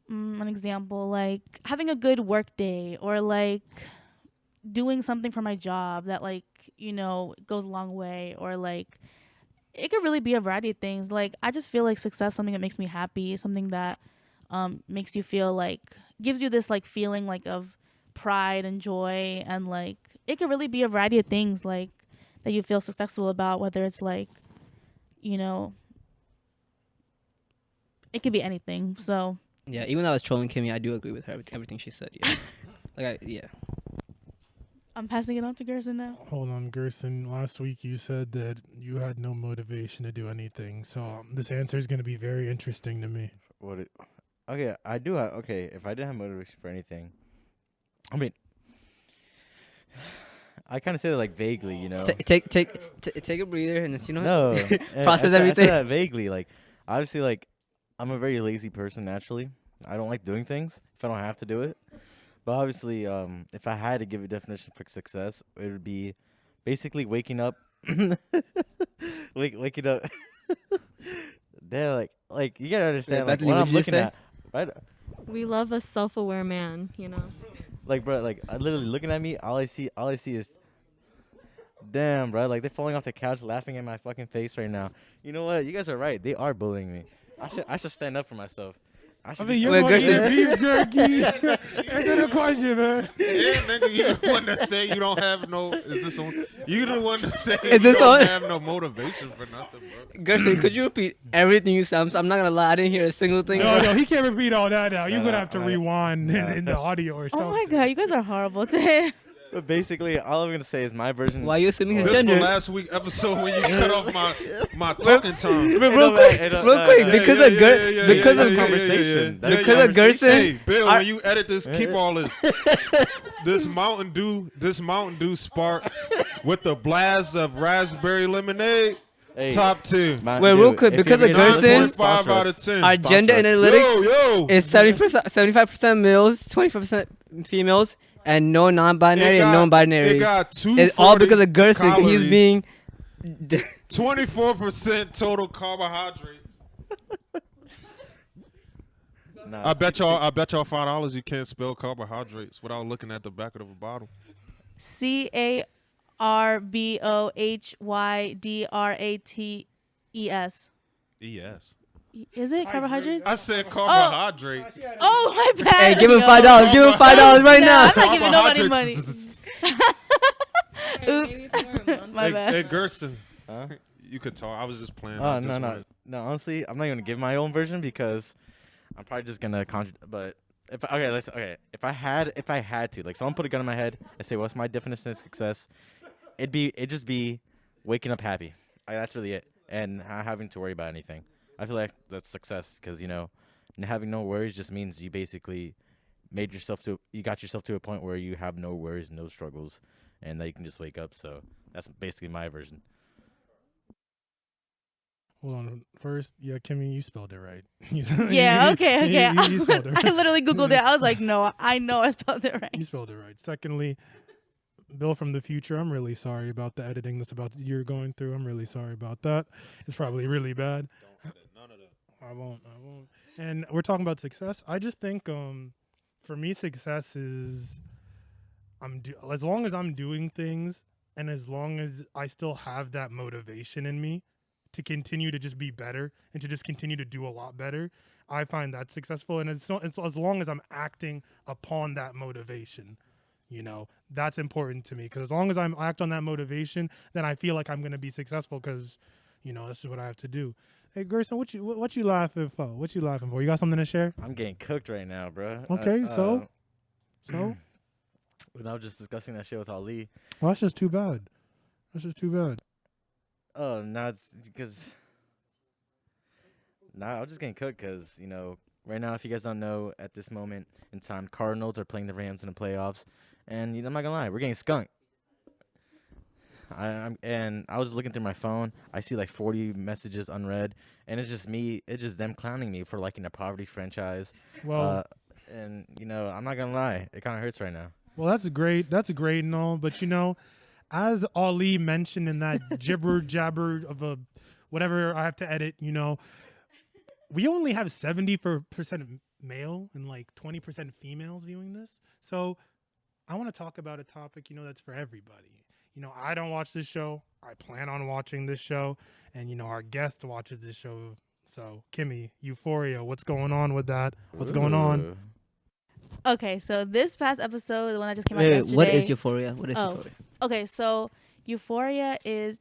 an example, like having a good work day or like doing something for my job that like, goes a long way, or like it could really be a variety of things. Like, I just feel like success, something that makes me happy, something that makes you feel like, gives you this like feeling like of pride and joy, and like it could really be a variety of things like that you feel successful about, whether it's like, it could be anything. So Yeah, even though I was trolling Kimmy, I do agree with her everything she said. Yeah, yeah. I'm passing it on to Gerson now. Hold on, Gerson. Last week you said that you had no motivation to do anything. So this answer is going to be very interesting to me. Okay, I do have. Okay, if I didn't have motivation for anything, I mean, I kind of said it like vaguely, you know. Take a breather and just, No, process I everything. said that vaguely. Like, obviously, like, I'm a very lazy person naturally. I don't like doing things if I don't have to do it. But obviously, if I had to give a definition for success, it would be basically waking up, waking up. Damn, like you gotta understand, like Bethany, what what I'm did you looking say? at, right? We love a self-aware man, you know. Like, bro, like literally looking at me, all I see is, damn, bro, like they're falling off the couch, laughing at my fucking face right now. You know what? You guys are right. They are bullying me. I should stand up for myself. I I should mean, be you're Wait, going to Gerson. eat beef jerky. Answer the question, man. Yeah, nigga, you the one that say you don't have no. Is this on? You the one that say Is you this don't on? have no motivation for nothing, bro. Gerson, could you repeat everything you said? I'm not gonna lie, I didn't hear a single thing. No, he can't repeat all that now. You're No, going to no, have to no, rewind no. in the audio or something. Oh my god, you guys are horrible today. But basically, all I'm gonna say is my version. Why are you assuming his This for gender? last week episode when you cut off my talking time. Real quick, real quick, because of because of conversation. That's because of Gerson. Hey, Bill, I- when you edit this, keep all this Mountain Dew Spark with the blast of raspberry lemonade. Hey, Top 2. Wait, real quick, because of Gerson, 9.5 out of 10. our gender analytics Yo, is 75% males, 25% females, and no non-binary and It non-binary. got It's all because of 240 Gerson. 'Cause he's calories, being 24% total carbohydrates. Nah, I bet y'all $5 you can't spell carbohydrates without looking at the back of the bottle. CARBOHYDRATES. ES. Is it carbohydrates? I said carbohydrates. Oh my bad. Hey, give him yo. $5. Give him $5 right Nah, now. I'm not giving nobody money. Oops. My Hey, bad. hey, Gerson, Huh? you could talk. I was just playing. Oh out no this no one. no! Honestly, I'm not gonna give my own version because I'm probably just gonna But if if I had to, like, someone put a gun in my head and say, "What's my definition of success?" It'd just be waking up happy. That's really it, and not having to worry about anything. I feel like that's success because having no worries just means you basically you got yourself to a point where you have no worries, no struggles, and that you can just wake up. So that's basically my version. Hold on. First, yeah, Kimmy, you spelled it right. Yeah, okay. You spelled it right. I literally Googled it. I was like, no, I know I spelled it You right. spelled it right. Secondly, Bill from the future, I'm really sorry about the editing that's about you're going through. I'm really sorry about that. It's probably really bad. Don't edit none of that. I won't. And we're talking about success. I just think for me success is as long as I'm doing things and as long as I still have that motivation in me to continue to just be better and to just continue to do a lot better, I find that successful. And it's as long as I'm acting upon that motivation, that's important to me. Because as long as I'm act on that motivation, then I feel like I'm going to be successful because, that's just what I have to do. Hey, Gerson, what you laughing for? What you laughing for? You got something to share? I'm getting cooked right now, bro. Okay, so when I was just discussing that shit with Ali. well, that's just too bad. Oh, no, it's because. Nah, I was just getting cooked because, right now, if you guys don't know, at this moment in time, Cardinals are playing the Rams in the playoffs. And I'm not going to lie, we're getting skunked. And I was looking through my phone. I see like 40 messages unread. And it's just them clowning me for liking a poverty franchise. Well, And, I'm not going to lie, it kind of hurts right now. well, that's great. That's great and all. But, as Ali mentioned in that jibber jabber of a whatever I have to edit, we only have 70% male and like 20% females viewing this. So I want to talk about a topic, that's for everybody. I don't watch this show. I plan on watching this show. And, our guest watches this show. So, Kimmy, Euphoria, what's going on with that? What's going on? Okay, so this past episode, the one that just came out Wait, yesterday. what is Euphoria? What is Oh. Euphoria? Okay, so Euphoria the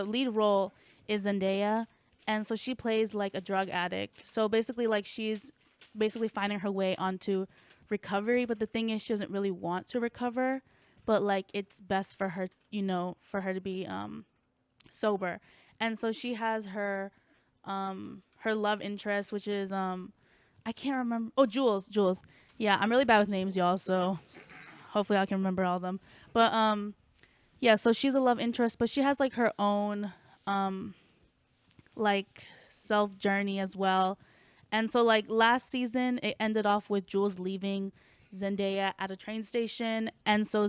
lead role is Zendaya, and so she plays like a drug addict. So basically, like, she's basically finding her way onto recovery, but the thing is, she doesn't really want to recover, but like it's best for her, for her to be sober. And so she has her love interest, which is I can't remember. Oh, Jules. Yeah, I'm really bad with names, y'all, so hopefully I can remember all of them. But yeah, so she's a love interest, but she has like her own like self journey as well. And so like last season it ended off with Jules leaving Zendaya at a train station, and so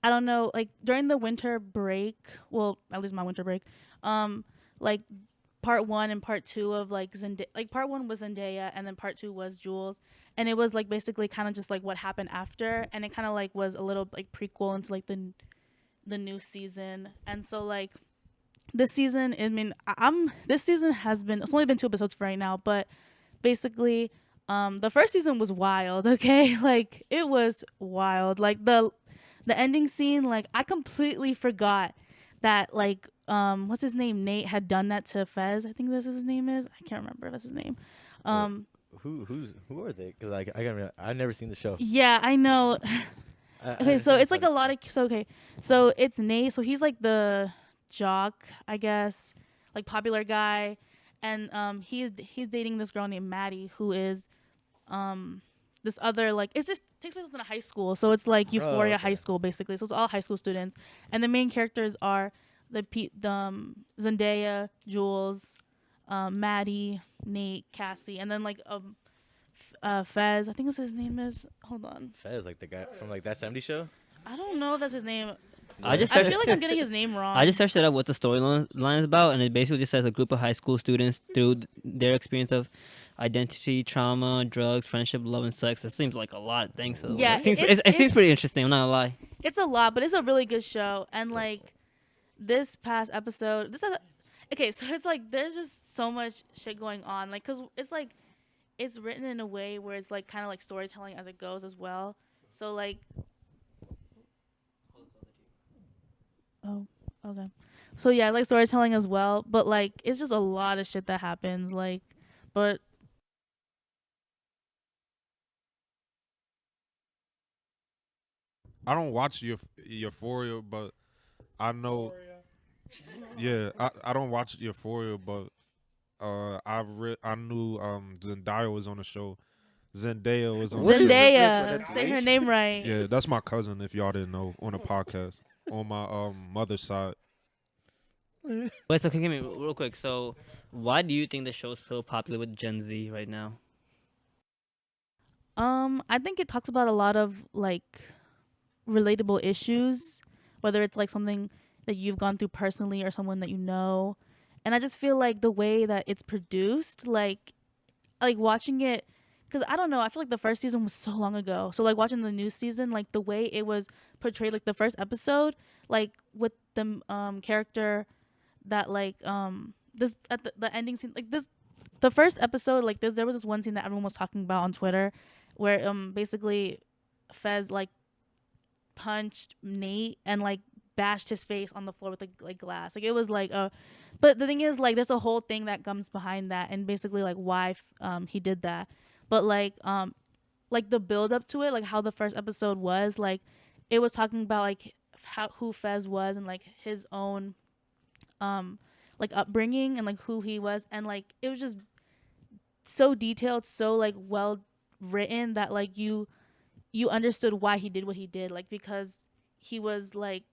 I don't know, like during the winter break, well, at least my winter break, like part 1 and part 2 of like Zendaya, like part 1 was Zendaya and then part 2 was Jules, and it was like basically kind of just like what happened after, and it kind of like was a little like prequel into like the new season. And so like this season, I mean, this season has been, it's only been 2 episodes for right now, but basically, the first season was wild, okay? Like, it was wild. Like, the ending scene, like, I completely forgot that, like, what's his name? Nate had done that to Fez. I think that's what his name is. I can't remember if that's his name. Who are they? Because I've never seen the show. Yeah, I know. Okay, so it's like a lot of, so it's Nate. So he's like the jock, I guess, like popular guy, and he's dating this girl named Maddie, who is this other, like, it's just takes place in a high school, so it's like Euphoria high school basically. So it's all high school students, and the main characters are the Zendaya, Jules, Maddie, Nate, Cassie, and then like Fez. I think that's his name is. Hold on. Fez, like the guy from like that 70s show. I don't know if that's his name. I feel like I'm getting his name wrong. I just searched it up what the storyline is about, and it basically just says a group of high school students through their experience of identity, trauma, drugs, friendship, love, and sex. It seems like a lot of things. So Yeah, it seems pretty interesting. I'm not gonna lie. It's a lot, but it's a really good show. And like this past episode, okay, so it's like there's just so much shit going on. Like, cause it's like it's written in a way where it's like kind of like storytelling as it goes as well. So like. Oh, okay. So yeah, like storytelling as well, but like it's just a lot of shit that happens. Like, but I don't watch Euphoria, but I know. Yeah, I don't watch Euphoria, but I knew Zendaya was on the show. Zendaya was on the show. Zendaya, say her name right. Yeah, that's my cousin. If y'all didn't know, on a podcast on my mother's side. Wait, so give me real quick. So, why do you think the show's so popular with Gen Z right now? I think it talks about a lot of like relatable issues, whether it's like something that you've gone through personally or someone that you know. And I just feel like the way that it's produced, like watching it, because I don't know, I feel like the first season was so long ago. So like watching the new season, like the way it was portrayed, like the first episode, like with the character that like this at the ending scene, like this, the first episode, like there was this one scene that everyone was talking about on Twitter, where basically Fez like punched Nate and like bashed his face on the floor with like glass. Like it was like but the thing is, like, there's a whole thing that comes behind that, and basically like why he did that. But like the build up to it, like how the first episode was, like it was talking about like who Fez was and like his own like upbringing and like who he was, and like it was just so detailed, so like well written that like you understood why he did what he did, like because he was like,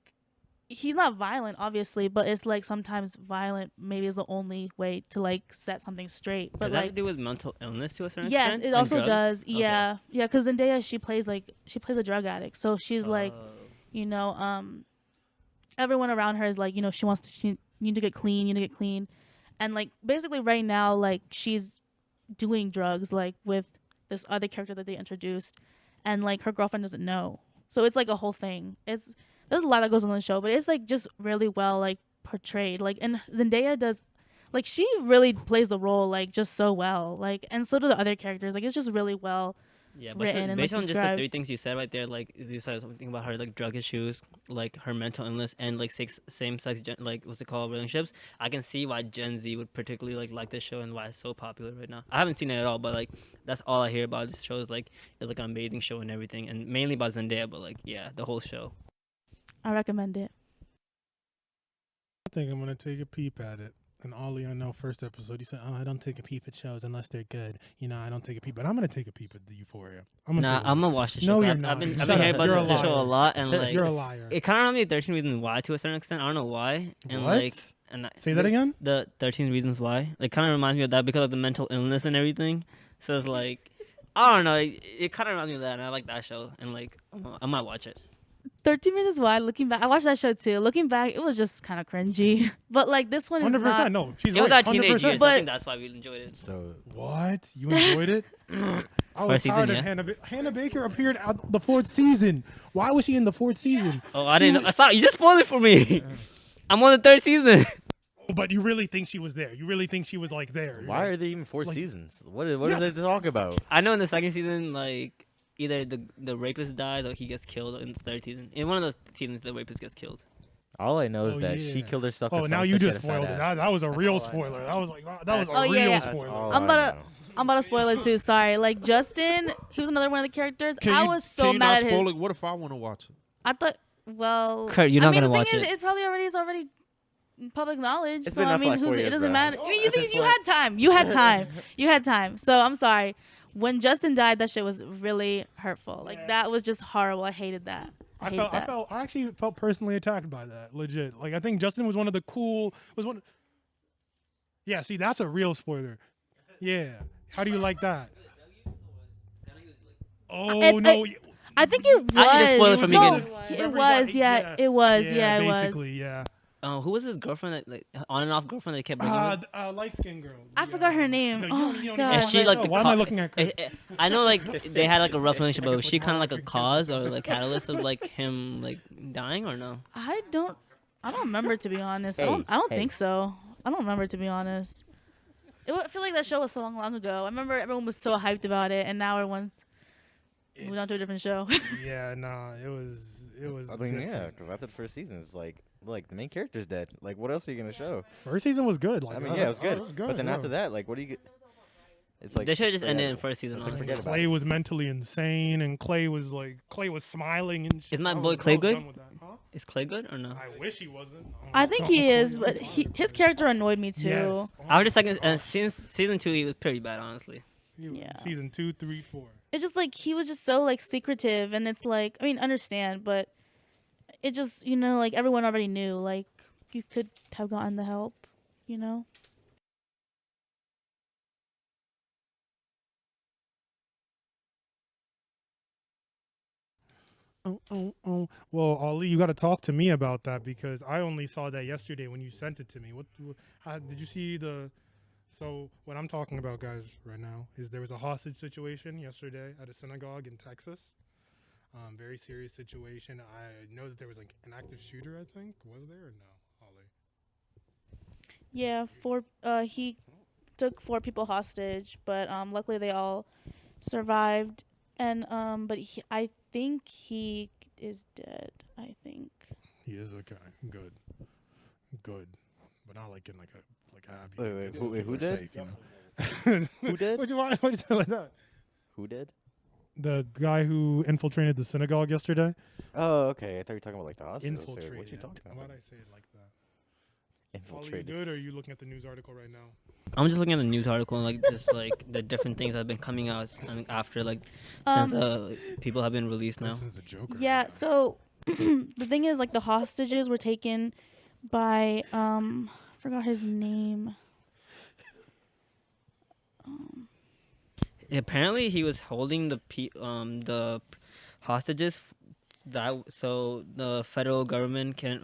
he's not violent obviously, but it's like sometimes violent maybe is the only way to like set something straight. But does that like have to do with mental illness to a certain yes, extent? it also drugs? does. Okay. Yeah, because Zendaya, she plays a drug addict, so she's like, you know, everyone around her is like, you know, she need to get clean, and like basically right now like she's doing drugs like with this other character that they introduced, and like her girlfriend doesn't know, so it's like a whole thing. There's a lot that goes on the show, but it's like just really well like portrayed, like, and Zendaya does, like, she really plays the role like just so well, like, and so do the other characters. Like it's just really well written and based like, on just the described. 3 things you said right there, like you said something about her like drug issues, like her mental illness, and like same-sex like what's it called, relationships. I can see why Gen Z would particularly like this show and why it's so popular right now. I haven't seen it at all, but like that's all I hear about this show is like it's like an amazing show and everything, and mainly about Zendaya, but like yeah, the whole show. I recommend it. I think I'm gonna take a peep at it. And Ollie, I know first episode you said, "Oh, I don't take a peep at shows unless they're good." You know, I don't take a peep, but I'm gonna take a peep at the Euphoria. I'm gonna watch the show. No, you're I've not. been Shut hearing up. about You're a the show a liar. lot, and like You're a liar. it kind of reminds me of 13 Reasons Why to a certain extent. I don't know why. And What? like, and Say that again. The 13 Reasons Why. Like, kind of reminds me of that because of the mental illness and everything. So it's like, I don't know. It kind of reminds me of that, and I like that show. And like, I might watch it. 13 Reasons Why, looking back, I watched that show too. Looking back, it was just kind of cringy. But like this one is 100%. not. No, she's It was right. our teenage 100%. years. But- I think that's why we enjoyed it. So What? You enjoyed it? I was First season, tired of yeah. Hannah Baker appeared at the 4th season. Why was she in the 4th season? Oh, I She didn't was- know. I saw you just spoiled it for me. I'm on the 3rd season. But you really think she was there? You really think she was like there? You're Why like, are there even 4 like- seasons? What is there to talk about? I know in the second season, like either the rapist dies or he gets killed in the third season. In one of those seasons, the rapist gets killed. All I know is Oh, that she yeah. killed herself. Oh, 'cause now someone you said she just had a fat spoiled it. ass. That was a That's real all I know. spoiler. That was like that was a Oh, yeah, real yeah. That's spoiler. all I'm I about to- know. I'm about to spoil it too. Sorry. Like Justin, he was another one of the characters. Can I you, was can so you mad not at his. spoil it? What if I want to watch it? I thought, well, Kurt, you're I not mean, gonna the watch thing is, it. it probably already public knowledge. It's So been I out for mean, like 4 it years, doesn't bro. matter. You At this think you point- had time? You had time. You had time. So I'm sorry. When Justin died, that shit was really hurtful. Like that was just horrible. I hated that. I hated that. I actually felt personally attacked by that. Legit. Like I think Justin was one of the Yeah, see, that's a real spoiler. Yeah. How do you like that? Oh no. I think it was. I should just spoil it from the no, beginning. it Remember was. he got- Yeah, it was. Yeah, it was. basically, yeah. Who was his girlfriend? That, like on and off girlfriend that kept bringing him? Light skinned girl. I forgot her name. No, Oh you my don't god. even And she know. like the Why am I looking at Kurt? I know like they had like a rough relationship, but was she kind of like a cause or like catalyst of like him like dying or no? I don't remember, to be honest. I Hey, don't hey. think so. I don't remember, to be honest. I feel like that show was so long ago. I remember everyone was so hyped about it, and now everyone's moved on to a different show. Yeah, nah, it was. I mean, yeah, different. because after the first season, it's like the main character's dead. Like, what else are you gonna show? First season was good. Like I mean, yeah, it was good. It was good, But then yeah. after that, like, what do you get? It's like They should have just ended in forgettable. first season. It's like Honestly. forget about Clay it. was mentally insane, and Clay was smiling and shit. Is my I boy was- I Clay was good? done with that. Huh? Is Clay good or no? I wish he wasn't. I think he is, but his character annoyed me too. Yes. I was just like, Oh, since season 2, he was pretty bad, honestly. Yeah. Season 2, 3, 4. It's just like he was just so like secretive, and it's like, I mean, understand, but it just, like everyone already knew. Like you could have gotten the help, Oh. Well, Ali, you got to talk to me about that because I only saw that yesterday when you sent it to me. How, did you see the? So what I'm talking about, guys, right now is there was a hostage situation yesterday at a synagogue in Texas. Very serious situation. I know that there was like an active shooter. I think was there or no, Ali? Yeah, he took 4 people hostage, but luckily they all survived. And but I think he is dead. I think. He is okay. Good. But not like in like a happy. Wait, who we're did? safe, you know? Who did? Why'd you say it like that? Who did? The guy who infiltrated the synagogue yesterday. Oh, okay. I thought you were talking about like the hospital. Infiltrated. What you talking about? Why'd I say it like that? Are you Infiltrated. good, or are you looking at the news article right now? I'm just looking at the news article and like just like the different things that have been coming out after like since people have been released now. This is a Joker. Yeah. So the thing is, like, the hostages were taken by forgot his name. Apparently, he was holding the hostages. So the federal government can.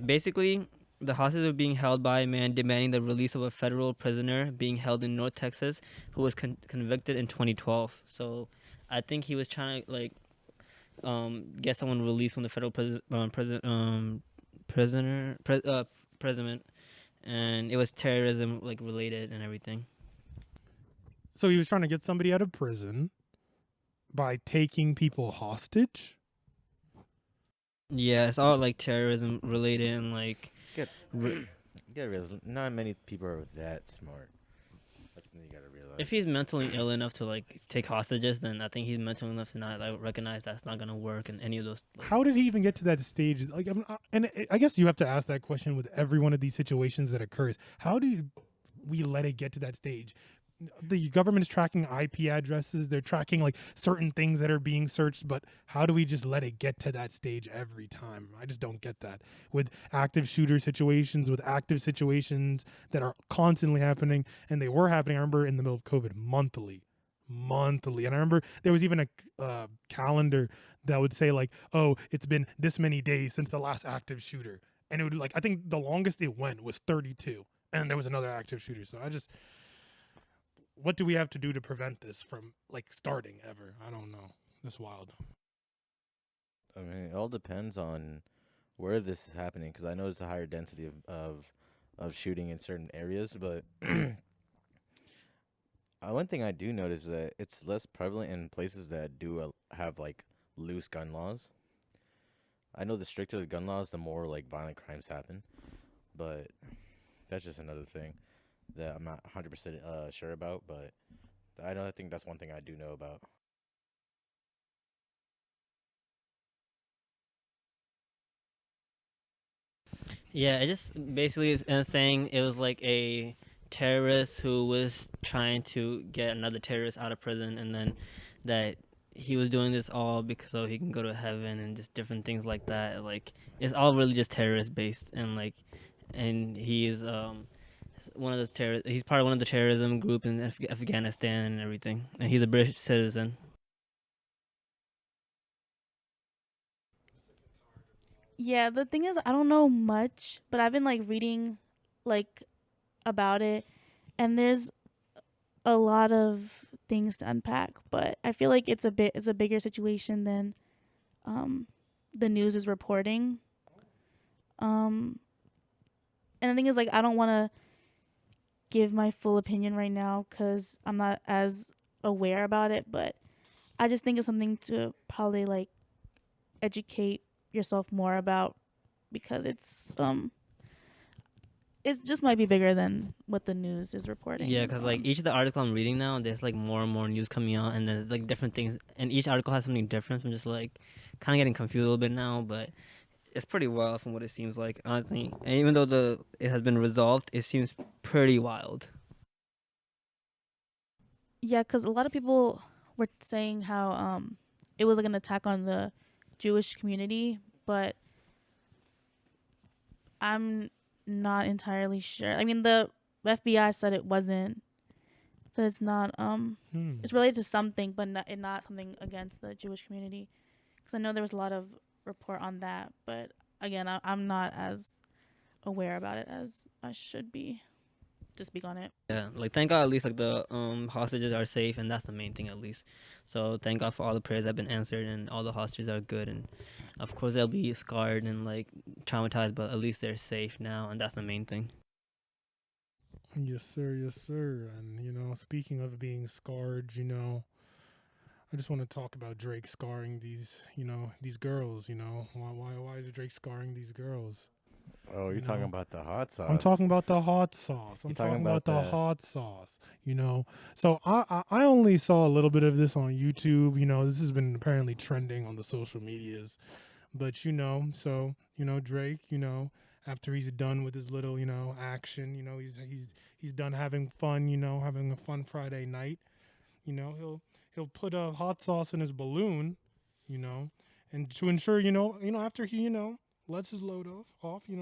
Basically, the hostages were being held by a man demanding the release of a federal prisoner being held in North Texas who was convicted in 2012. So, I think he was trying to like get someone released from the federal prison, and it was terrorism like related and everything. So he was trying to get somebody out of prison by taking people hostage. Yeah, it's all like terrorism related and like. You gotta realize, not many people are that smart. That's the thing you gotta realize. If he's mentally ill enough to like take hostages, then I think he's mental enough to not like recognize that's not gonna work in any of those. Like, How did he even get to that stage? Like, I guess you have to ask that question with every one of these situations that occurs. How do we let it get to that stage? The government is tracking IP addresses. They're tracking like certain things that are being searched, but how do we just let it get to that stage every time? I just don't get that. With active shooter situations, with active situations that are constantly happening, and they were happening, I remember in the middle of COVID, monthly. And I remember there was even a calendar that would say like, oh, it's been this many days since the last active shooter. And it would like, I think the longest it went was 32. And there was another active shooter. So what do we have to do to prevent this from like starting ever? I don't know. That's wild. I mean, it all depends on where this is happening, because I know there's a higher density of shooting in certain areas, but one thing I do notice is that it's less prevalent in places that do have like loose gun laws. I know the stricter the gun laws, the more like violent crimes happen, but that's just another thing that I'm not 100% sure about. But I think that's one thing I do know about. Yeah, it just basically is saying it was like a terrorist who was trying to get another terrorist out of prison, and then that he was doing this all because so he can go to heaven and just different things like that. Like it's all really just terrorist based, and like, and he is one of those terror. He's part of one of the terrorism group in Afghanistan and everything, and he's a British citizen. Yeah, the thing is, I don't know much, but I've been like reading, like, about it, and there's a lot of things to unpack. But I feel like it's a bigger situation than um the news is reporting. Um, and the thing is, like, I don't want to give my full opinion right now because I'm not as aware about it. But I just think it's something to probably like educate yourself more about because it just might be bigger than what the news is reporting. Yeah, because like each of the article I'm reading now, there's like more and more news coming out, and there's like different things, and each article has something different. I'm just like kind of getting confused a little bit now, but it's pretty wild from what it seems like, honestly. And even though it has been resolved, it seems pretty wild. Yeah, because a lot of people were saying how it was like an attack on the Jewish community, but I'm not entirely sure. I mean, the FBI said it wasn't. That it's not. It's related to something, but not something against the Jewish community. Because I know there was a lot of report on that, but again, I'm not as aware about it as I should be to speak on it. Yeah, like thank God at least like the hostages are safe, and that's the main thing at least. So thank God for all the prayers that have been answered, and all the hostages are good, and of course they'll be scarred and like traumatized, but at least they're safe now, and that's the main thing. Yes, sir. Yes, sir. And, speaking of being scarred, I just want to talk about Drake scarring these girls, Why is Drake scarring these girls? Oh, you're talking about the hot sauce. I'm talking about the hot sauce. I'm You're talking talking about the about hot sauce, So I only saw a little bit of this on YouTube. This has been apparently trending on the social medias. But, Drake, after he's done with his little, action, he's done having fun, having a fun Friday night. He'll put a hot sauce in his balloon, and to ensure, after he, lets his load off, he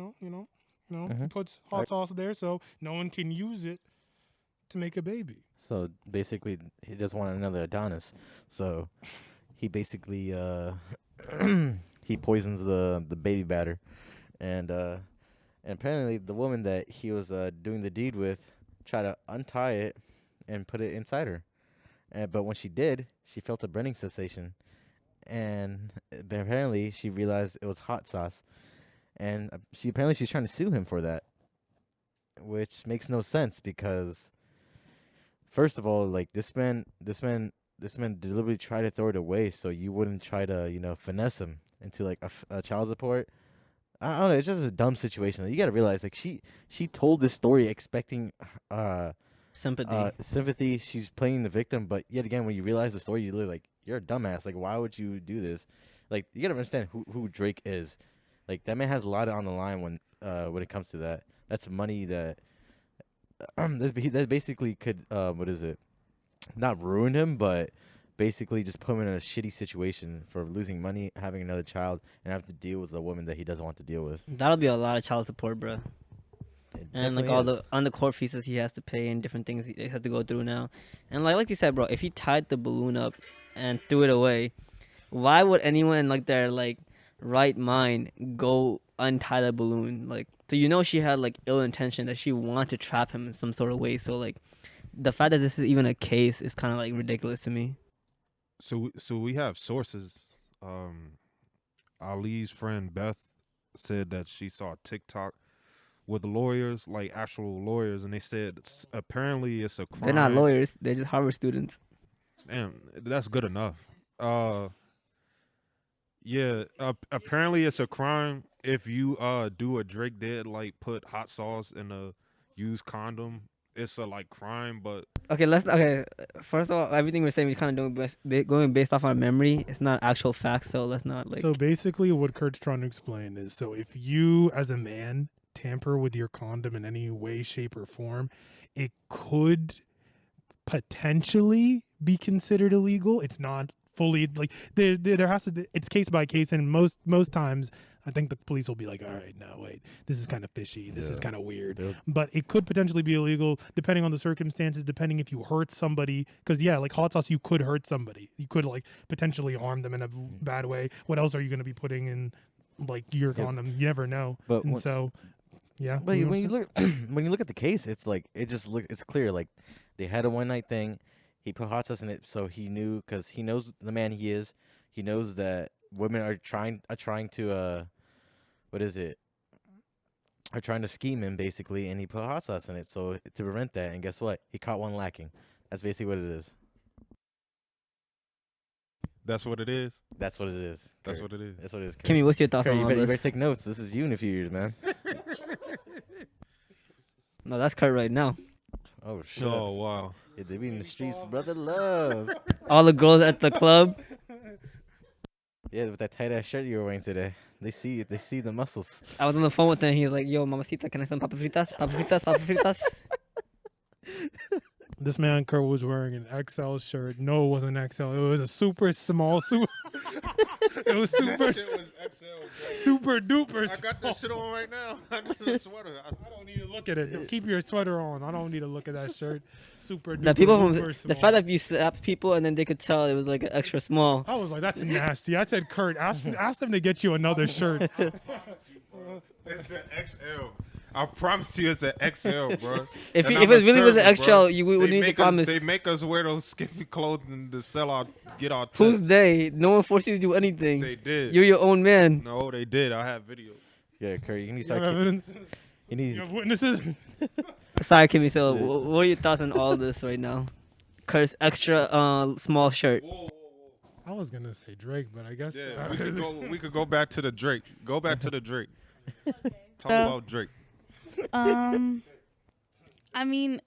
puts hot sauce there so no one can use it to make a baby. So basically, he doesn't want another Adonis. So he basically he poisons the baby batter, and apparently the woman that he was doing the deed with tried to untie it and put it inside her. But when she did, she felt a burning sensation, and apparently she realized it was hot sauce, and she's trying to sue him for that, which makes no sense because first of all, like this man deliberately tried to throw it away so you wouldn't try to finesse him into like a child support. I don't know. It's just a dumb situation. You got to realize, like she told this story expecting sympathy. She's playing the victim, but yet again, when you realize the story, you're a dumbass. Like, why would you do this? Like, you got to understand who Drake is. Like, that man has a lot on the line when it comes to that. That's money that that basically could what is it? Not ruin him, but basically just put him in a shitty situation for losing money, having another child, and have to deal with a woman that he doesn't want to deal with. That'll be a lot of child support, bro. And like all the on the court fees he has to pay and different things he has to go through now. And like you said, bro, if he tied the balloon up and threw it away, why would anyone in like their like right mind go untie the balloon? Like, so she had like ill intention, that she wanted to trap him in some sort of way. So like the fact that this is even a case is kind of like ridiculous to me. So we have sources. Ali's friend Beth said that she saw a TikTok with lawyers, like actual lawyers, and they said apparently it's a crime. They're not lawyers. They're just Harvard students. Damn, that's good enough. Yeah, apparently it's a crime if you do a Drake did, like put hot sauce in a used condom. It's a like crime, but Okay. First of all, everything we're saying, we kind of going based off our memory. It's not actual facts, so let's not like. So basically, what Kurt's trying to explain is, so if you, as a man, tamper with your condom in any way, shape, or form, it could potentially be considered illegal. It's not fully like there has to be, it's case by case, and most times I think the police will be like, all right, no, wait, this is kind of fishy, this is kind of weird. But it could potentially be illegal depending on the circumstances, depending if you hurt somebody, because like hot sauce, you could hurt somebody, you could like potentially harm them in a bad way. What else are you going to be putting in like your condom? You never know. But yeah. But when you look when you look at the case, it's like it's clear, like they had a one night thing. He put hot sauce in it, so he knew, because he knows the man he is. He knows that women are trying to are trying to scheme him basically, and he put hot sauce in it so to prevent that. And guess what? He caught one lacking. That's basically what it is. that's what it is. That's what it is. That's Kurt. what it is. That's what it is. Kurt. Kimmy, what's your thoughts Kurt, on you all better this? take notes. This is you in a few years, man. No, that's Kurt right now. Oh shit. Oh wow. Yeah, they be in the streets, brother love. All the girls at the club. Yeah, with that tight ass shirt you were wearing today. They see it. They see the muscles. I was on the phone with him. He was like, "Yo, mamacita, can I some papas fritas? Papas fritas, papas fritas." This man Kurt was wearing an XL shirt. No, it wasn't XL. It was a super small. It was super. Shit was XL, bro. Super duper. I got that shit on right now. Under the sweater. I don't need to look at it. Keep your sweater on. I don't need to look at that shirt. Super duper. The people from duper the small. fact that you slapped people and then they could tell it was like an extra small. I was like, that's nasty. I said, Kurt, ask them to get you another shirt. It's an XL. I promise you, it's an XL, bro. If And it I'm a really was an servant, XL, bro. you wouldn't need to promise. They make us wear those skimpy clothing to sell our tips. Who's they? No one forced you to do anything. They did. You're your own man. No, they did. I have video. Yeah, Kurt, you need to You start. have evidence? You need. You have witnesses? Sorry, Kimmy. So, what are your thoughts on all this right now? Kurt's extra small shirt. I was gonna say Drake, but I guess Yeah, we could go back to the Drake. Go back to the Drake. Talk about Drake. I mean,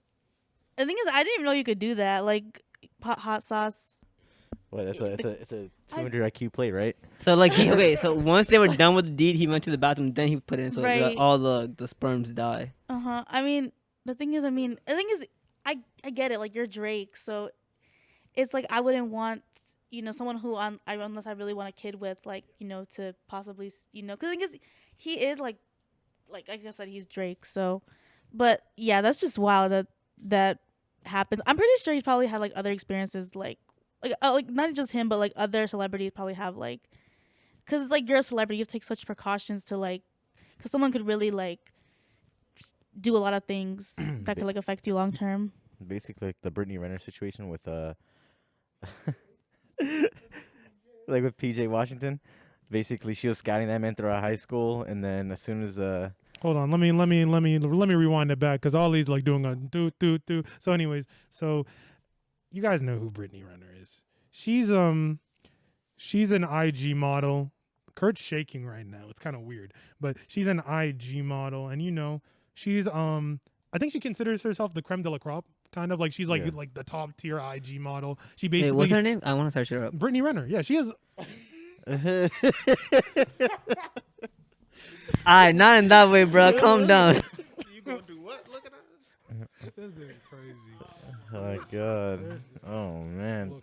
the thing is, I didn't even know you could do that. Like, hot sauce. What? It's a 200 IQ plate, right? So like so once they were done with the deed, he went to the bathroom. Then he put it in, so Right. all the sperms die. I mean, the thing is, I get it. Like, you're Drake, so it's like I wouldn't want, someone who unless I really want a kid with, like, to possibly, because the thing is, he is like I said, he's Drake. So, but yeah, that's just wow that happens. I'm pretty sure he's probably had like other experiences, like not just him, but like other celebrities probably have, like, because it's like you're a celebrity, you have to take such precautions to, like, because someone could really like do a lot of things that could like affect you long term. Basically, like the Brittany Renner situation with like with PJ Washington. Basically, she was scouting that man throughout high school, and then as soon as Hold on, let me rewind it back, because all these like doing a do. So anyways, so you guys know who Brittany Renner is. She's an IG model. Kurt's shaking right now. It's kind of weird, but she's an IG model, and she's I think she considers herself the creme de la crop, kind of like she's like like the top tier IG model. She basically. Hey, what's her name? I want to search her up. Brittany Renner. Yeah, she is. Alright, not in that way, bro. Calm down. You gonna do what? Look at that. This is crazy. oh my god, oh man,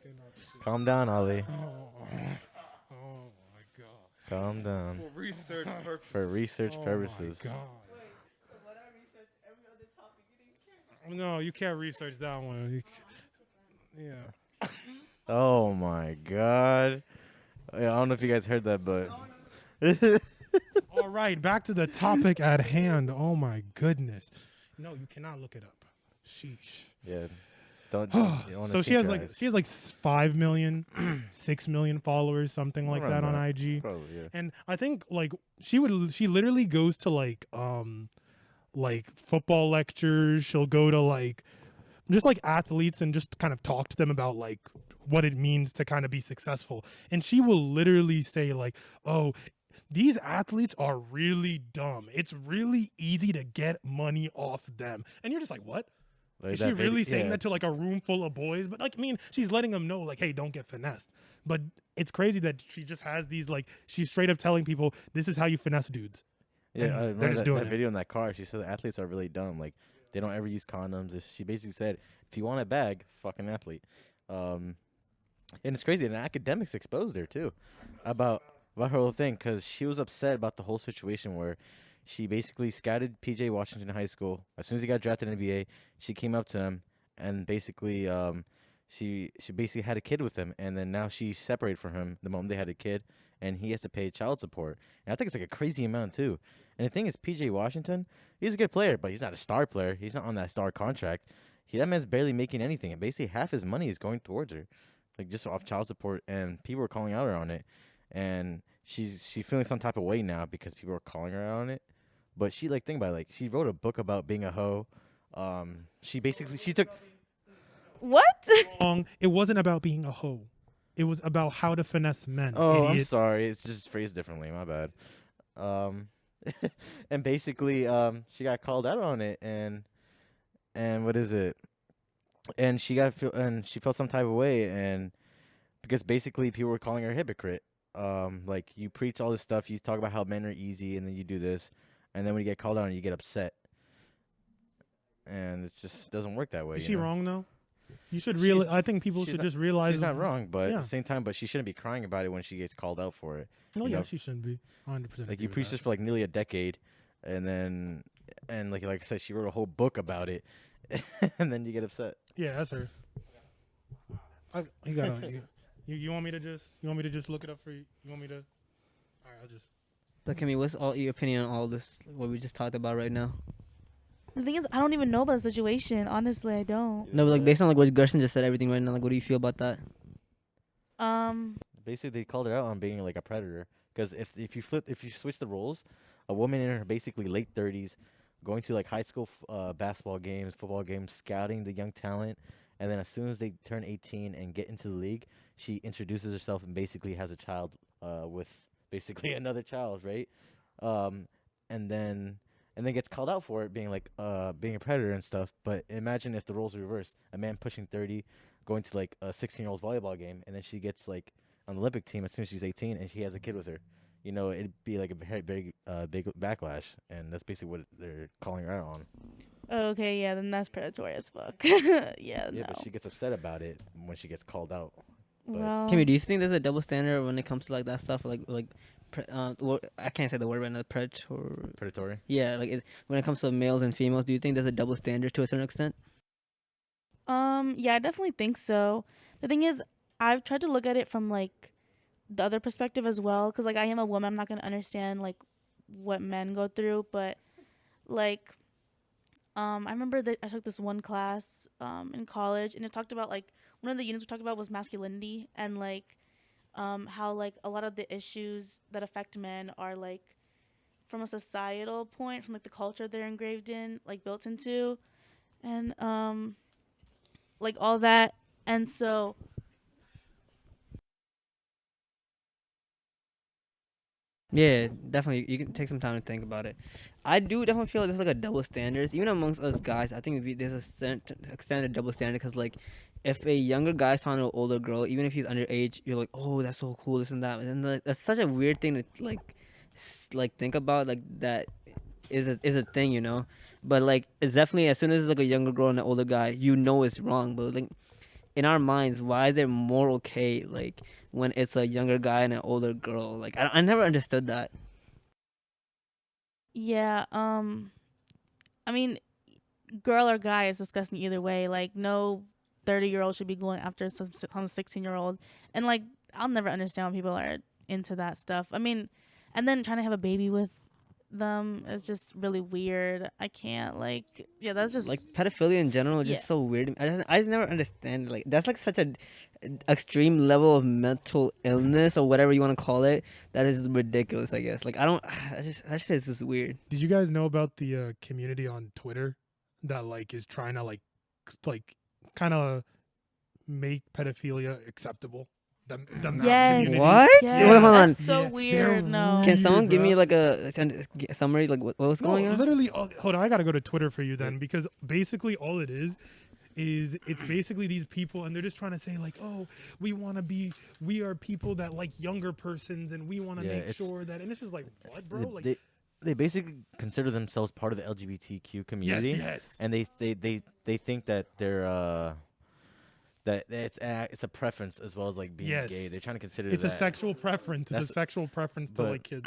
calm down, Ali. Oh my god. Calm down. For research purposes. For research purposes. Oh my god. No, you can't research that one. Yeah. Oh my god. I don't know if you guys heard that, but All right, back to the topic at hand. Oh my goodness. No, you cannot look it up. Sheesh. yeah. Don't. You don't wanna So she think has your like eyes. 5 million, 6 million followers, something like Around that on that. IG. Probably, yeah. And I think like she literally goes to like football lectures. She'll go to like just like athletes and just kind of talk to them about like what it means to kind of be successful. And she will literally say like, "Oh, these athletes are really dumb. It's really easy to get money off them." And you're just like, "What?" Like Is that she really saying yeah. that to like a room full of boys? But like, I mean, she's letting them know like, "Hey, don't get finessed." But it's crazy that she just has these like, she's straight up telling people, "This is how you finesse dudes." Yeah, And I they're remember just that, doing that it. video in that car. She said athletes are really dumb. Like they don't ever use condoms. She basically said, if you want a bag, fucking athlete. And it's crazy. And academics exposed her too about her whole thing because she was upset about the whole situation where she basically scouted PJ Washington High School. As soon as he got drafted in the NBA, she came up to him and basically she basically had a kid with him, and then now she's separated from him the moment they had a kid, and he has to pay child support. And I think it's like a crazy amount too. And the thing is, PJ Washington, he's a good player, but he's not a star player. He's not on that star contract. That man's barely making anything, and basically half his money is going towards her, like just off child support. And people are calling out her on it, and she's feeling some type of way now because people are calling her out on it. But she think about it, like she wrote a book about being a hoe. She took What? Wrong. It wasn't about being a hoe. It was about how to finesse men. Oh, I'm Idiot. sorry. It's just phrased differently. My bad. Um, and basically, she got called out on it, and what is it? And she felt some type of way, and because basically people were calling her a hypocrite. Like you preach all this stuff, you talk about how men are easy, and then you do this, and then when you get called out, on it, you get upset, and it just doesn't work that way. Is you she know? wrong though? You should She's- realize. I think people she's should not- just realize. She's not wrong, but yeah. at the same time, but she shouldn't be crying about it when she gets called out for it. No, you yeah, know, she shouldn't be. 100%. Like you preached this for like nearly a decade, and like I said, she wrote a whole book about it, and then you get upset. Yeah, that's her. You gotta. You want me to just? You want me to just look it up for you? You want me to? All right, I'll just. So Kimmy, what's all your opinion on all this? What we just talked about right now? The thing is, I don't even know about the situation. Honestly, I don't. No, but like based on like what Gerson just said, everything right now. Like, what do you feel about that? Basically, they called her out on being like a predator. Because if you switch the roles, a woman in her basically late 30s, going to like high school basketball games, football games, scouting the young talent, and then as soon as they turn 18 and get into the league, she introduces herself and basically has a child with basically another child, right? And then gets called out for it being like being a predator and stuff. But imagine if the roles were reversed: a man pushing 30, going to like a 16-year-old volleyball game, and then she gets like on the Olympic team as soon as she's 18, and she has a kid with her. You know, it'd be like a very big backlash, and that's basically what they're calling her out on. Okay, yeah, then that's predatory as fuck. Yeah, no. But she gets upset about it when she gets called out. But Well, Kimmy, do you think there's a double standard when it comes to like that stuff? I can't say the word right now. predatory. Yeah, like when it comes to males and females, do you think there's a double standard to a certain extent? yeah, I definitely think so. The thing is, I've tried to look at it from like the other perspective as well, because like I am a woman, I'm not gonna understand like what men go through, but like I remember that I took this one class in college, and it talked about like one of the units we talked about was masculinity, and like how like a lot of the issues that affect men are like from a societal point, from like the culture they're engraved in, like built into, and like all that. And so Yeah, definitely. You can take some time to think about it. I do definitely feel like there's like a double standards, even amongst us guys. I think there's a standard double standard because like, if a younger guy's talking to an older girl, even if he's underage, you're like, oh, that's so cool, this and that. And then like, that's such a weird thing to like think about. Like that is a thing, you know. But like, it's definitely as soon as like a younger girl and an older guy, you know it's wrong. But like, in our minds, why is it more okay like when it's a younger guy and an older girl? Like I never understood that. yeah, I mean, girl or guy is disgusting either way. Like no 30-year-old should be going after some 16-year-old, and like I'll never understand when people are into that stuff. I mean, and then trying to have a baby with them is just really weird. I can't yeah, that's just Like pedophilia in general is Yeah. just so weird. I just never understand. Like that's like such a extreme level of mental illness or whatever you want to call it. That is ridiculous. I guess. Like I don't. That shit is just weird. Did you guys know about the community on Twitter that like is trying to like kind of make pedophilia acceptable? The map Yes. community. What? Yes, Hold on. that's so Yeah, weird. they're No. Can someone weird, give me bro. like a summary? Like what was No, going on? literally. Hold on, I gotta go to Twitter for you then, because basically all it is it's basically these people, and they're just trying to say like, oh, we are people that like younger persons, and we want to Yeah, make it's- sure that, and it's just like, what, bro? Like, They basically consider themselves part of the LGBTQ community, yes. and they think that they're that it's a preference as well as like being Yes. gay. They're trying to consider It's that. a sexual preference. It's a That's- sexual preference to but- like kids.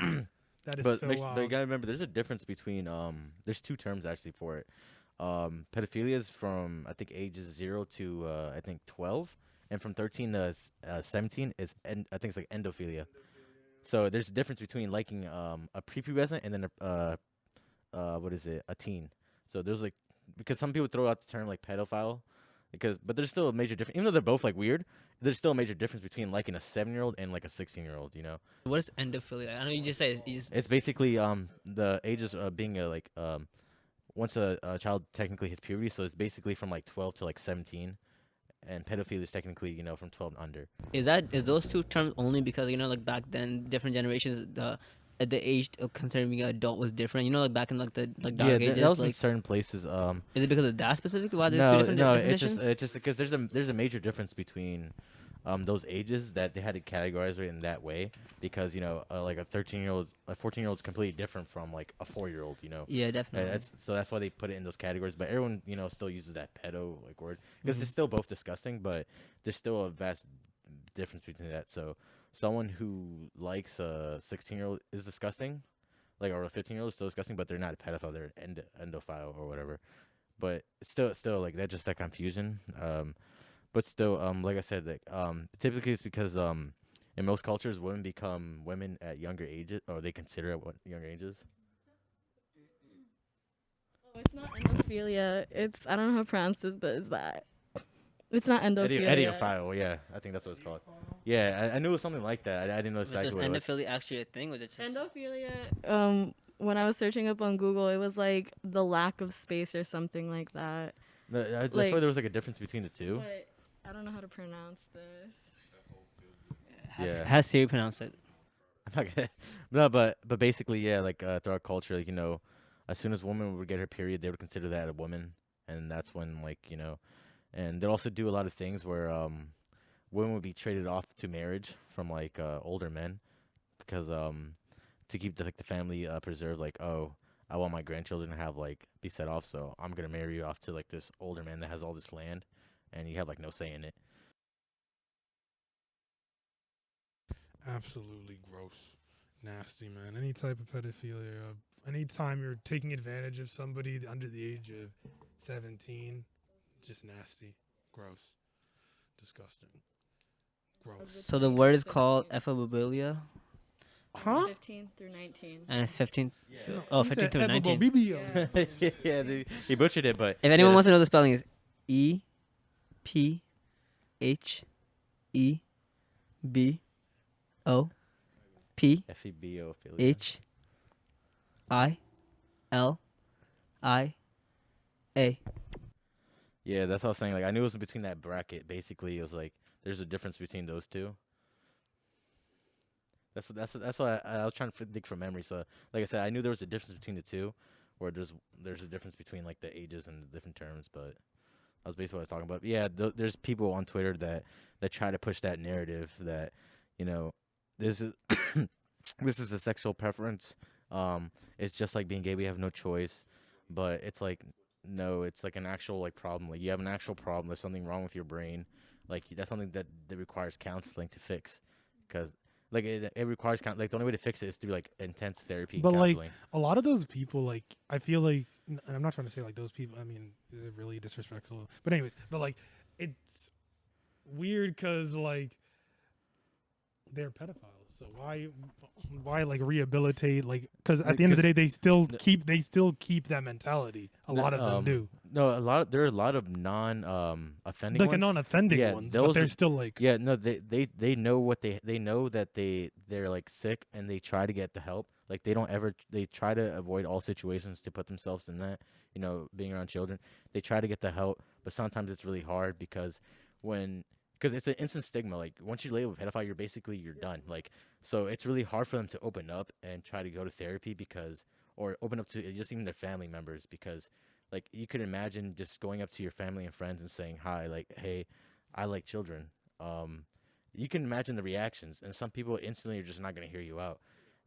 That is But, so but you wild. gotta remember, there's a difference between there's two terms actually for it. Pedophilia is from I think ages 0 to I think 12, and from 13 to 17 is I think it's like endophilia. So there's a difference between liking a prepubescent and then what is it, a teen. So there's like, because some people throw out the term like pedophile, but there's still a major difference. Even though they're both like weird, there's still a major difference between liking a 7-year-old and like a 16-year-old. You know, What is endophilia? I know you just said it's basically the ages being once a child technically hits puberty, so it's basically from like 12 to like 17, and pedophilia is technically from 12 and under. is those two terms only because like back then different generations at the age of considering being an adult was different. Like back in like the dark Yeah, ages. that was in Like, certain places. is it because of that specifically? Why there's two No, different no, definitions? it's just because there's a major difference between those ages that they had to categorize it in that way, because like a 13-year-old, a 14-year-old is completely different from like a 4-year-old. Yeah, And definitely. that's why they put it in those categories. But everyone still uses that pedo like word, because Mhm. it's still both disgusting, but there's still a vast difference between that. So someone who likes a 16-year-old is disgusting, like, or a 15-year-old is still disgusting, but they're not a pedophile, they're endophile or whatever. But it's still like that, just that confusion. But still, like I said, like typically it's because in most cultures women become women at younger ages, or they consider at younger ages. Oh, it's not endophilia. It's, I don't know how to pronounce this, but it's that. It's not endophilia. Idiophile, yeah, I think that's what it's called. Yeah, I knew it was something like that. I didn't know Was exactly what it was. endophilia actually a thing, or is it just Endophilia, when I was searching up on Google, it was like the lack of space or something like that. No, I just like- saw there was like a difference between the two. But I don't know how to pronounce this. Yeah. Has Siri pronounced it? I'm not gonna, no, but basically, yeah, like through our culture, like as soon as a woman would get her period, they would consider that a woman, and that's when and they also do a lot of things where women would be traded off to marriage from like older men, because to keep the family preserved. Like, oh, I want my grandchildren to have be set off, so I'm gonna marry you off to like this older man that has all this land, and you have like no say in it. Absolutely gross, nasty, man. Any type of pedophilia, anytime you're taking advantage of somebody under the age of 17, just nasty, gross, disgusting, gross. So the word is called ephebophilia, Huh? 15 through 19. and it's 15. Yeah. Oh, He 15 said to 19. Ebobibio. Yeah. He butchered it, but If anyone wants to know the spelling, is E P H E B O P FEBO H I L I A. Yeah, that's what I was saying. Like, I knew it was between that bracket. Basically, it was like there's a difference between those two. That's why I was trying to dig from memory. So, like I said, I knew there was a difference between the two, where there's a difference between like the ages and the different terms. But that was basically what I was talking about. Yeah, there's people on Twitter that try to push that narrative that this is this is a sexual preference. It's just like being gay. We have no choice. But it's like, no, it's like an actual problem. Like, you have an actual problem. There's something wrong with your brain. Like, that's something that requires counseling to fix. Because like it requires like the only way to fix it is through like intense therapy and But, like, counseling. A lot of those people, like, I feel like, and I'm not trying to say like those people, I mean, is it really disrespectful? But anyways, but like, it's weird because like they're pedophiles. So why like rehabilitate? Like, because at the end of the day, they still keep that mentality. A lot of them do. No, there are a lot of offending Like ones. a non-offending Yeah, ones, but they're still like. Yeah, no, they know what they know that they're like sick, and they try to get the help. Like they try to avoid all situations to put themselves in that, being around children. They try to get the help, but sometimes it's really hard because it's an instant stigma. Like once you label a pedophile, you're done. Like, so it's really hard for them to open up and try to go to therapy or open up to just even their family members, because like you could imagine just going up to your family and friends and saying, hi, like, hey, I like children. You can imagine the reactions, and some people instantly are just not going to hear you out.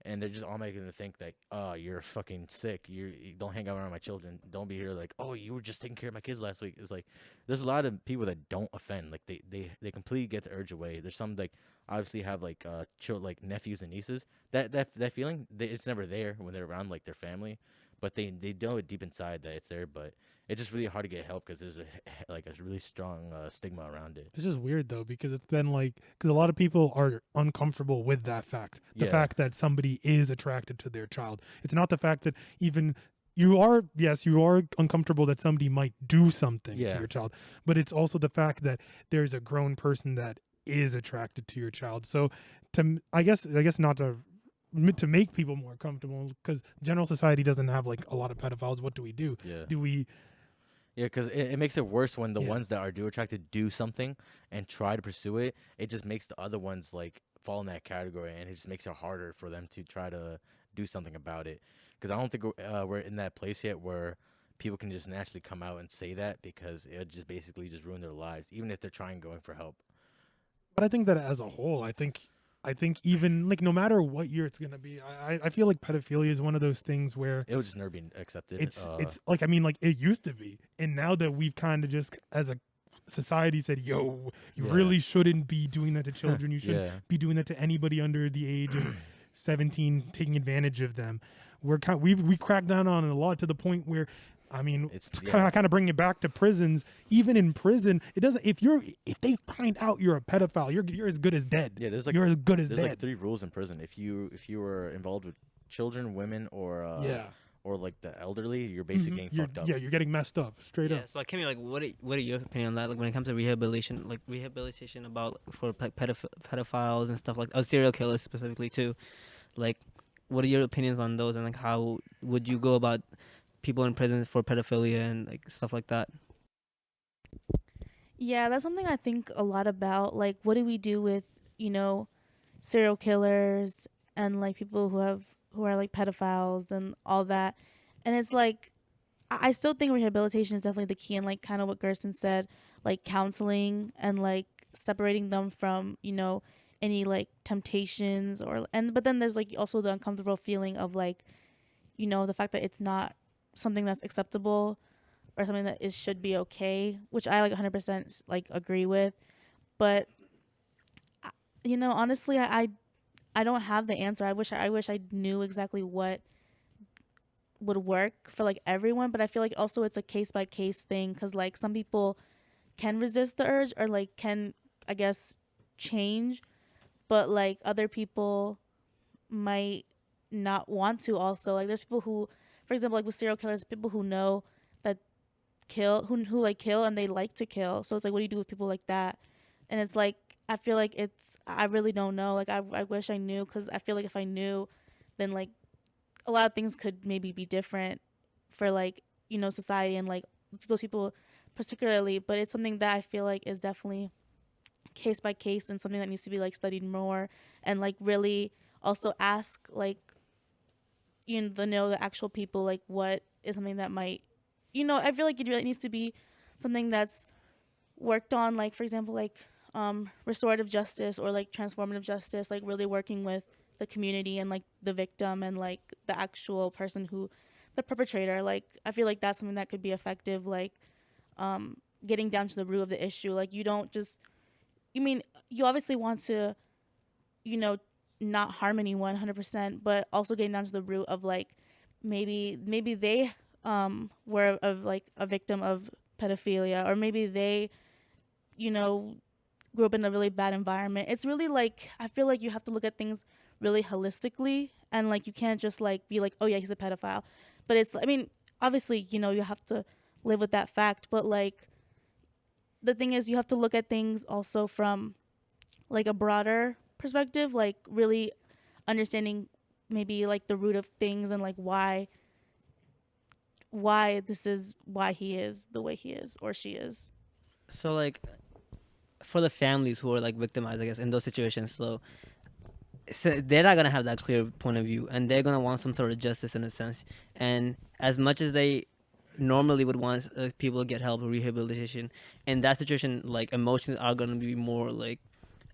And they're just automatically going to think that, oh, you're fucking sick. You don't hang out around my children. Don't be here like, oh, you were just taking care of my kids last week. It's like, there's a lot of people that don't offend. Like they completely get the urge away. There's some like obviously have like like nephews and nieces. That feeling, it's never there when they're around like their family, but they know it deep inside that it's there. But it's just really hard to get help because there's a really strong stigma around it. It's just weird though, because it's then like, because a lot of people are uncomfortable with that fact. The fact that somebody is attracted to their child. It's not the fact that even you are uncomfortable that somebody might do something to your child, but it's also the fact that there's a grown person that is attracted to your child. So I guess not to make people more comfortable, because general society doesn't have like a lot of pedophiles. What do we do? Do we? Yeah, because it makes it worse when the ones that are attracted do something and try to pursue it. It just makes the other ones like fall in that category, and it just makes it harder for them to try to do something about it. Because I don't think we're in that place yet where people can just naturally come out and say that, because it just basically just ruin their lives, even if they're going for help. But I think that as a whole, I think even like no matter what year it's gonna be, I feel like pedophilia is one of those things where it will just never be accepted. It's like, I mean, like it used to be, and now that we've kind of just as a society said, yo, you really shouldn't be doing that to children. You shouldn't be doing that to anybody under the age of 17, taking advantage of them. We cracked down on it a lot, to the point where, I mean, it's kind of bring it back to prisons. Even in prison, it doesn't. If they find out you're a pedophile, you're as good as dead. Yeah, you're as good as dead. There's like 3 rules in prison. If you were involved with children, women, or like the elderly, you're basically getting fucked up. Yeah, you're getting messed up straight up. So like, Kimmy, like, what are your opinion on that? Like when it comes to rehabilitation about for pedophiles and stuff, like serial killers specifically too. Like, what are your opinions on those, and like how would you go about people in prison for pedophilia and like stuff like that? Yeah, that's something I think a lot about. Like, what do we do with, serial killers and like people who are like pedophiles and all that? And it's like, I still think rehabilitation is definitely the key, and like kind of what Gerson said, like counseling and like separating them from, any like temptations but then there's like also the uncomfortable feeling of like, the fact that it's not something that's acceptable or something that should be okay, which I like 100% like agree with. But honestly, I don't have the answer. I wish I knew exactly what would work for like everyone, but I feel like also it's a case by case thing, because like some people can resist the urge or like can, I guess, change, but like other people might not want to also. Like there's people who, for example, like with serial killers, people who know that who like kill and they like to kill. So it's like, what do you do with people like that? And it's like, I feel like I really don't know. Like I wish I knew, because I feel like if I knew, then like a lot of things could maybe be different for like, society and like people particularly. But it's something that I feel like is definitely case by case, and something that needs to be like studied more, and like really also ask like, the actual people, like what is something that might, I feel like it really needs to be something that's worked on, like for example, like restorative justice or like transformative justice, like really working with the community and like the victim and like the actual person the perpetrator. Like I feel like that's something that could be effective, like getting down to the root of the issue. Like you don't just, you obviously want to, not harm anyone 100%, but also getting down to the root of like maybe they were of like a victim of pedophilia, or maybe they grew up in a really bad environment. It's really like I feel like you have to look at things really holistically, and like you can't just like be like, oh yeah, he's a pedophile. But it's, I mean, obviously, you know, you have to live with that fact, but like the thing is you have to look at things also from like a broader perspective, like really understanding maybe like the root of things and like why he is the way he is or she is. So like for the families who are like victimized, I guess, in those situations, so they're not gonna have that clear point of view, and they're gonna want some sort of justice in a sense. And as much as they normally would want people to get help or rehabilitation, in that situation, like emotions are gonna be more like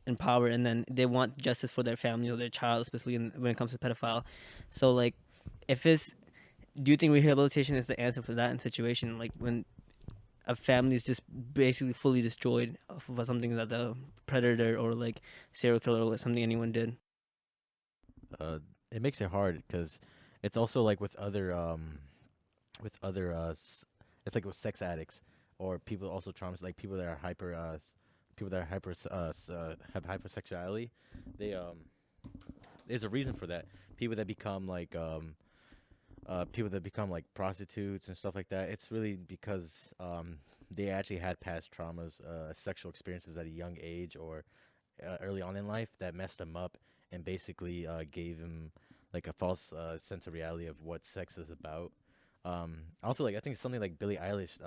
empowered, and then they want justice for their family or their child, especially when it comes to pedophile. So like, if it's, do you think rehabilitation is the answer for that in situation like when a family is just basically fully destroyed for something that the predator or like serial killer or something anyone did? It makes it hard because it's also like with other it's like with sex addicts or people also traumas, like people that are people that are have hypersexuality. They there's a reason for that. People that become like people that become like prostitutes and stuff like that. It's really because they actually had past traumas, sexual experiences at a young age or early on in life that messed them up and basically gave them like a false sense of reality of what sex is about. Also, like I think something like Billie Eilish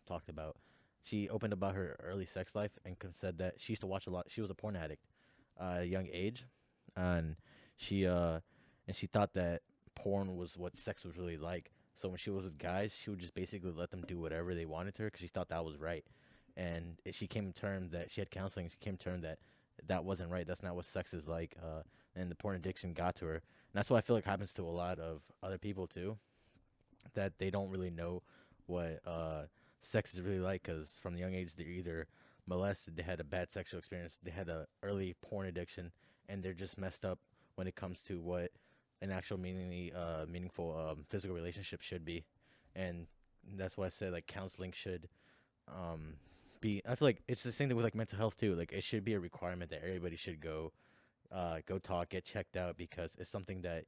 talked about. She opened about her early sex life and said that she used to watch a lot. She was a porn addict at a young age, and she uh, and she thought that porn was what sex was really like. So when she was with guys, she would just basically let them do whatever they wanted to her because she thought that was right. And she came to term that she had counseling. She came to term that that wasn't right. That's not what sex is like. And the porn addiction got to her. And that's what I feel like happens to a lot of other people too, that they don't really know what sex is really like because from the young age they're either molested, they had a bad sexual experience, they had a early porn addiction, and they're just messed up when it comes to what an actual meaningful physical relationship should be. And that's why I said like counseling should um, be. I feel like it's the same thing with like mental health too. Like it should be a requirement that everybody should go talk, get checked out because it's something that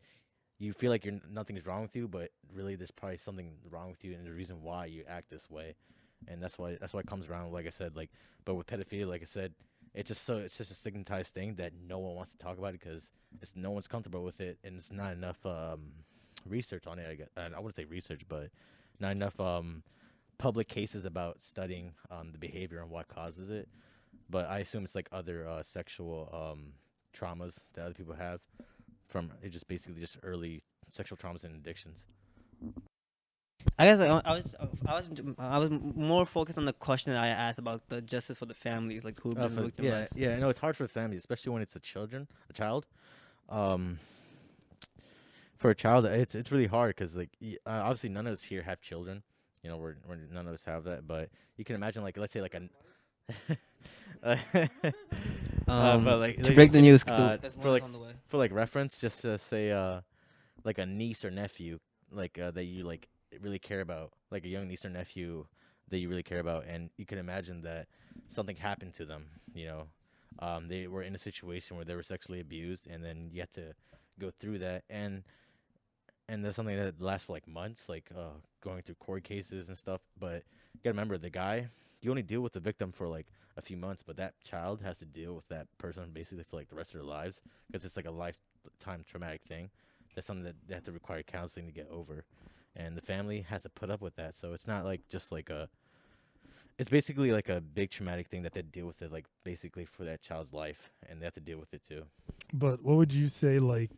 you feel like nothing's wrong with you, but really there's probably something wrong with you and the reason why you act this way. And that's why it comes around, like I said, like but with pedophilia, like I said, it's just a stigmatized thing that no one wants to talk about it because it's no one's comfortable with it and it's not enough research on it. I guess, and I wouldn't say research, but not enough public cases about studying the behavior and what causes it. But I assume it's like other sexual traumas that other people have from it, just basically just early sexual traumas and addictions. I guess I was more focused on the question that I asked about the justice for the families, like who've been victimized. Yeah, I know it's hard for the families, especially when it's a child. Um, for a child, it's really hard because like obviously none of us here have children. You know, we're none of us have that, but you can imagine like let's say like a but like To break the news, for like for like reference, just to say like a niece or nephew like that you like really care about, like a young niece or nephew that you really care about, and you can imagine that something happened to them. You know, they were in a situation where they were sexually abused, and then you have to go through that, and there's something that lasts for like months, like going through court cases and stuff. But you gotta remember, the guy, you only deal with the victim for like a few months, but that child has to deal with that person basically for like the rest of their lives because it's like a lifetime traumatic thing. That's something that they have to require counseling to get over, and the family has to put up with that. So it's not like just like it's basically like a big traumatic thing that they deal with it, like basically for that child's life, and they have to deal with it too. But what would you say, like,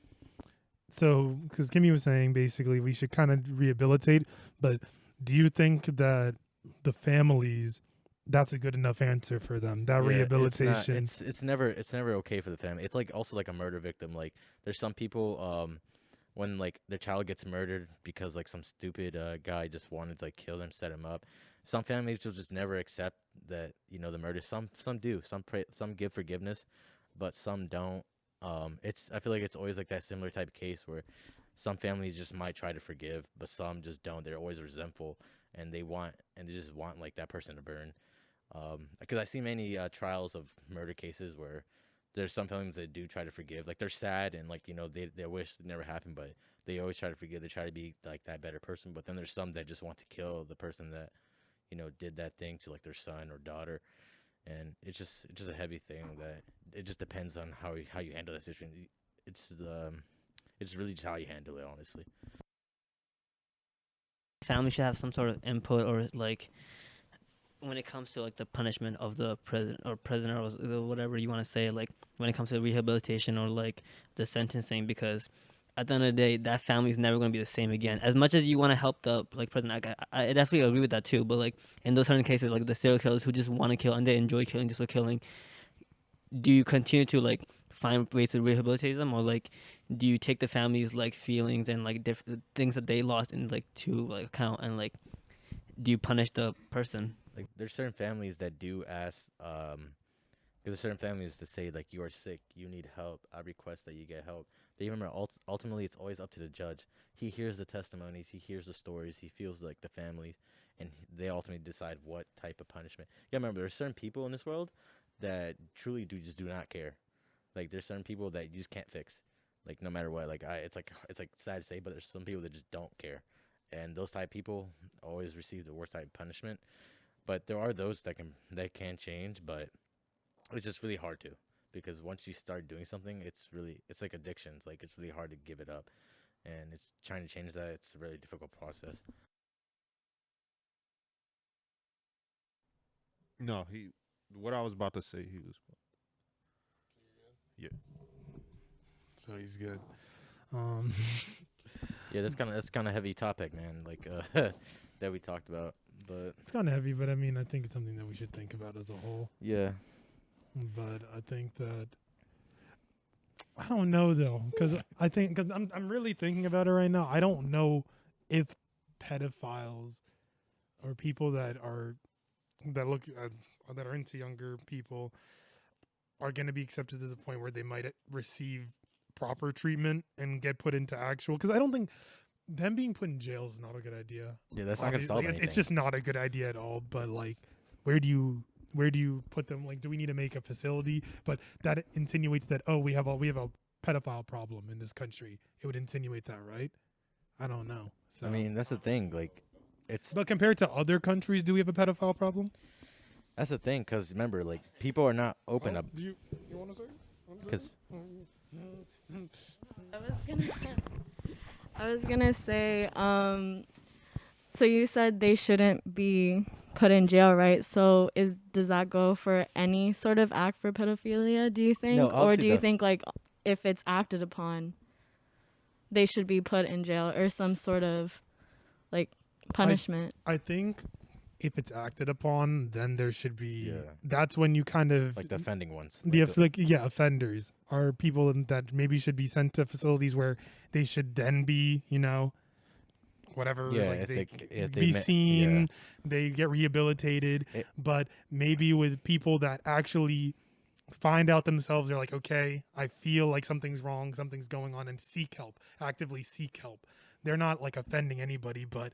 so, because Kimmy was saying basically we should kind of rehabilitate, but do you think that the families, that's a good enough answer for them, that rehabilitation? It's never okay for the family. It's like also like a murder victim. Like there's some people when like their child gets murdered because like some stupid guy just wanted to like kill them, set him up. Some families will just never accept that, you know, the murder. Some do. Some give forgiveness, but some don't. I feel like it's always like that similar type of case where some families just might try to forgive, but some just don't. They're always resentful and they just want like that person to burn. Because I see many trials of murder cases where there's some families that do try to forgive. Like they're sad and like they wish it never happened, but they always try to forgive. They try to be like that better person. But then there's some that just want to kill the person that did that thing to like their son or daughter, and it's just a heavy thing that it just depends on how you handle that situation. It's really just how you handle it, honestly. Family should have some sort of input, or like when it comes to like the punishment of the president or prisoner, or whatever you want to say, like when it comes to rehabilitation or like the sentencing, because at the end of the day, that family is never going to be the same again. As much as you want to help the like president, I definitely agree with that too. But like in those certain cases, like the serial killers who just want to kill and they enjoy killing just for killing, do you continue to like find ways to rehabilitate them, or like do you take the family's like feelings and like different things that they lost in like to like account, and like do you punish the person? Like there's certain families that do ask, there's certain families that say like you are sick, you need help, I request that you get help. They remember ultimately it's always up to the judge. He hears the testimonies, he hears the stories, he feels like the families, and they ultimately decide what type of punishment. Yeah, remember there's certain people in this world that truly do not care. Like there's certain people that you just can't fix. Like no matter what, like it's like sad to say, but there's some people that just don't care, and those type of people always receive the worst type of punishment. But there are those that can change, but it's just really hard to, because once you start doing something, it's like addictions. Like it's really hard to give it up, and it's trying to change that. It's a really difficult process. No, what I was about to say, he was. Yeah. So he's good. Um, Yeah, that's kind of heavy topic, man. Like that we talked about, but it's kind of heavy, but I mean, I think it's something that we should think about as a whole. yeah, But I think that I don't know though, because I'm really thinking about it right now. I don't know if pedophiles or people that are into younger people are going to be accepted to the point where they might receive proper treatment and get put into actual. Because I don't think them being put in jail is not a good idea. yeah, that's not gonna solve anything. It's just not a good idea at all. But like, where do you put them? Like, do we need to make a facility? But that insinuates that we have a pedophile problem in this country. It would insinuate that, right? I don't know. So I mean, that's the thing. Like, but compared to other countries, do we have a pedophile problem? that's the thing. Because remember, like, people are not open up. Do you want to say? Because I was gonna say, so you said they shouldn't be put in jail, right? So does that go for any sort of act for pedophilia, do you think? No, or obviously do you that's- think like if it's acted upon, they should be put in jail or some sort of like punishment? I think if it's acted upon, then there should be. Yeah. That's when you kind of like the offending ones. offenders are people that maybe should be sent to facilities where they should then be, whatever. Yeah, like if they be met- seen, yeah. they get rehabilitated. But maybe with people that actually find out themselves, they're like, okay, I feel like something's wrong, something's going on, and actively seek help. They're not like offending anybody, but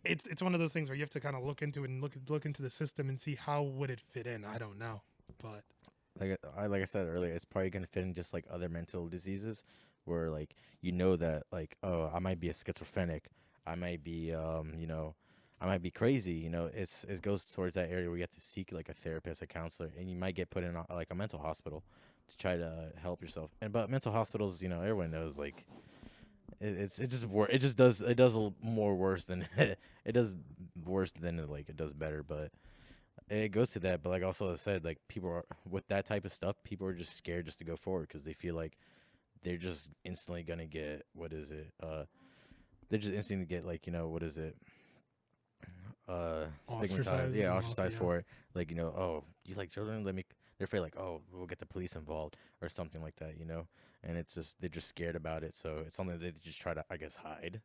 it's one of those things where you have to kind of look into it and look into the system and see how would it fit in. I don't know, but like I said earlier, it's probably gonna fit in just like other mental diseases, where like that like, oh, I might be a schizophrenic, I might be I might be crazy. It goes towards that area where you have to seek like a therapist, a counselor, and you might get put in like a mental hospital to try to help yourself. But mental hospitals, everyone knows like it just does a little more worse than it does worse than it does better. But it goes to that. But like also I said, like people are with that type of stuff, people are just scared just to go forward because they feel like they're just instantly gonna get they're just instantly get like what is it stigmatized, Ostracized ostracized for it, like oh, you like children, they're afraid like, oh, we'll get the police involved or something like that, and it's just they're just scared about it, so it's something they just try to, I guess, hide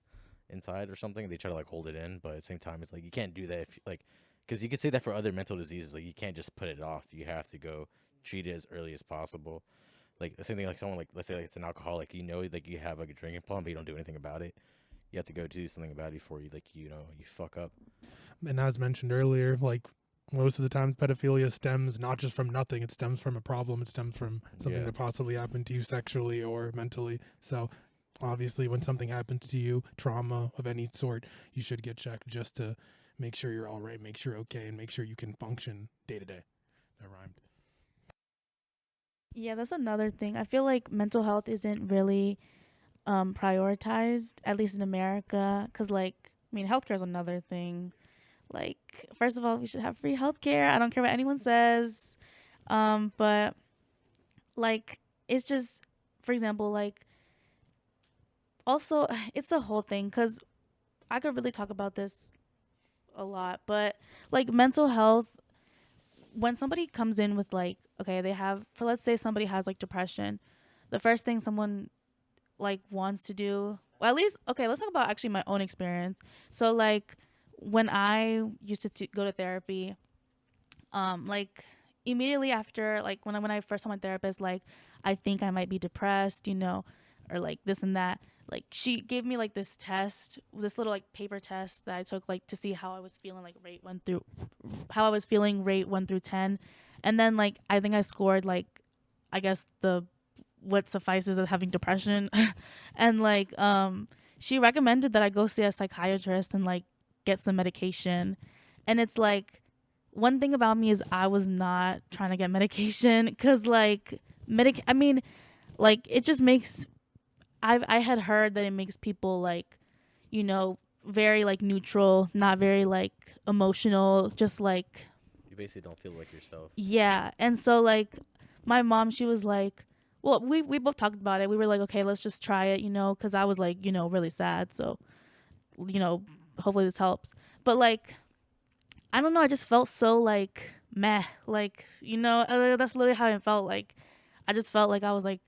inside or something. They try to like hold it in, but at the same time it's like you can't do that if like, because you could say that for other mental diseases, like you can't just put it off, you have to go treat it as early as possible. Like the same thing, like someone like, let's say like it's an alcoholic, like you have like a drinking problem but you don't do anything about it, you have to go do something about it before you you fuck up. and as mentioned earlier, like most of the time pedophilia stems not just from nothing, it stems from a problem, it stems from something Yeah. that possibly happened to you sexually or mentally. So obviously when something happens to you, trauma of any sort, you should get checked just to make sure you're all right, make sure you're okay, and make sure you can function day to day. That rhymed. Yeah, that's another thing. I feel like mental health isn't really prioritized, at least in America, because like I mean, healthcare is another thing. Like, first of all, we should have free healthcare. I don't care what anyone says, but like it's just, for example, like also it's a whole thing because I could really talk about this a lot, but like mental health, when somebody comes in with like, okay, they have, for let's say somebody has like depression, the first thing someone like wants to do, well, at least, okay, let's talk about actually my own experience. So like when I used to go to therapy, like immediately after, like when I first saw my therapist, like I think I might be depressed, you know, or like this and that. Like she gave me like this test, this little like paper test that I took like to see how I was feeling, like rate 1 through how I was feeling, rate 1 through 10. And then like I think I scored like, I guess the what suffices as having depression. And like she recommended that I go see a psychiatrist and like get some medication. And it's like, one thing about me is I was not trying to get medication because like I mean, like it just makes, I had heard that it makes people like, you know, very like neutral, not very like emotional, just like, You basically don't feel like yourself. yeah. And so like my mom, she was like, well, we both talked about it. We were like, okay, let's just try it, you know, because I was like, you know, really sad. So, you know, hopefully this helps. But like, I don't know, I just felt so like meh. Like, you know, that's literally how it felt. Like, I just felt like I was like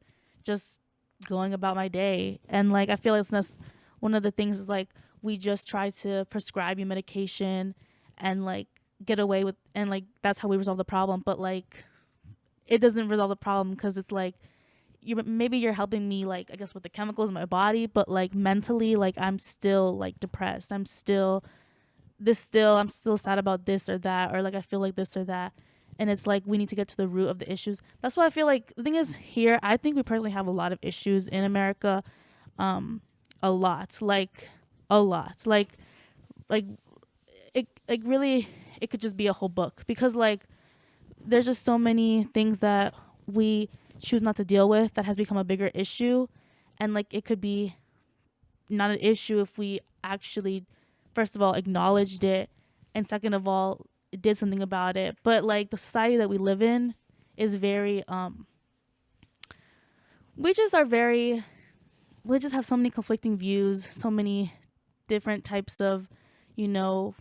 just going about my day. And like, I feel like that's one of the things is like, we just try to prescribe you medication and like get away with, and like, that's how we resolve the problem. But like, it doesn't resolve the problem because it's like, maybe you're helping me like I guess with the chemicals in my body, but like mentally, like I'm still like depressed, I'm still sad about this or that, or like I feel like this or that. And it's like we need to get to the root of the issues. That's why I feel like the thing is here, I think we personally have a lot of issues in America. A lot, like like it like really, it could just be a whole book because like there's just so many things that we choose not to deal with that has become a bigger issue. And like it could be not an issue if we actually, first of all, acknowledged it, and second of all, did something about it. But like the society that we live in is very we just are very, we just have so many conflicting views, so many different types of, you know,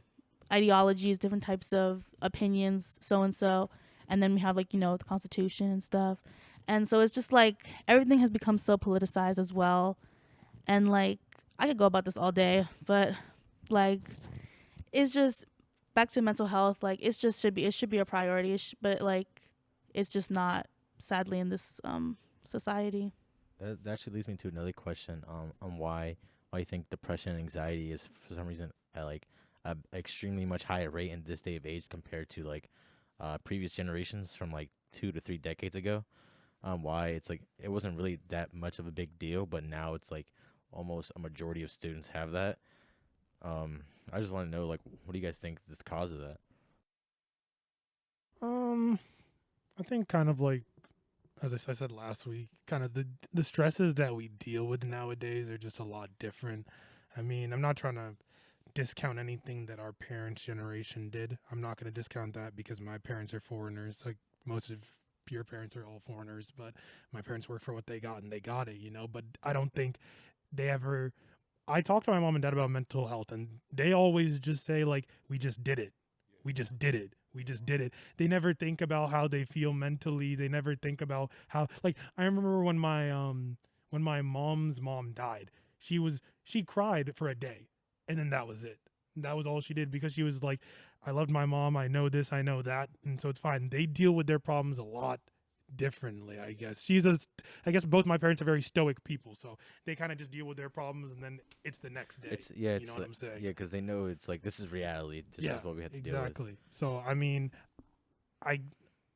ideologies, different types of opinions, so and so. And then we have like, you know, the Constitution and stuff. And so it's just like everything has become so politicized as well. And like I could go about this all day, but like it's just back to mental health. Like it should be a priority, but like it's just not, sadly, in this society. That actually leads me to another question on why you think depression and anxiety is for some reason at like a extremely much higher rate in this day of age compared to like previous generations from like 2 to 3 decades ago. Why it's like it wasn't really that much of a big deal, but now it's like almost a majority of students have that. I just want to know, like, what do you guys think is the cause of that? I think kind of like as I said last week, kind of the stresses that we deal with nowadays are just a lot different. I mean, I'm not trying to discount anything that our parents' generation did. I'm not going to discount that because my parents are foreigners. Like most of your parents are all foreigners, but my parents worked for what they got and they got it, you know. But I don't think they ever. I talked to my mom and dad about mental health, and they always just say like, "We just did it. We just did it. We just did it." They never think about how they feel mentally. They never think about how, like, I remember when my mom's mom died. She cried for a day, and then that was it. That was all she did because she was like, "I loved my mom. I know this. I know that," and so it's fine. They deal with their problems a lot differently, I guess. I guess both my parents are very stoic people, so they kind of just deal with their problems and then it's the next day. It's you know what I'm saying? Yeah, because they know it's like this is reality. This is what we have to deal with. Exactly. So I mean, I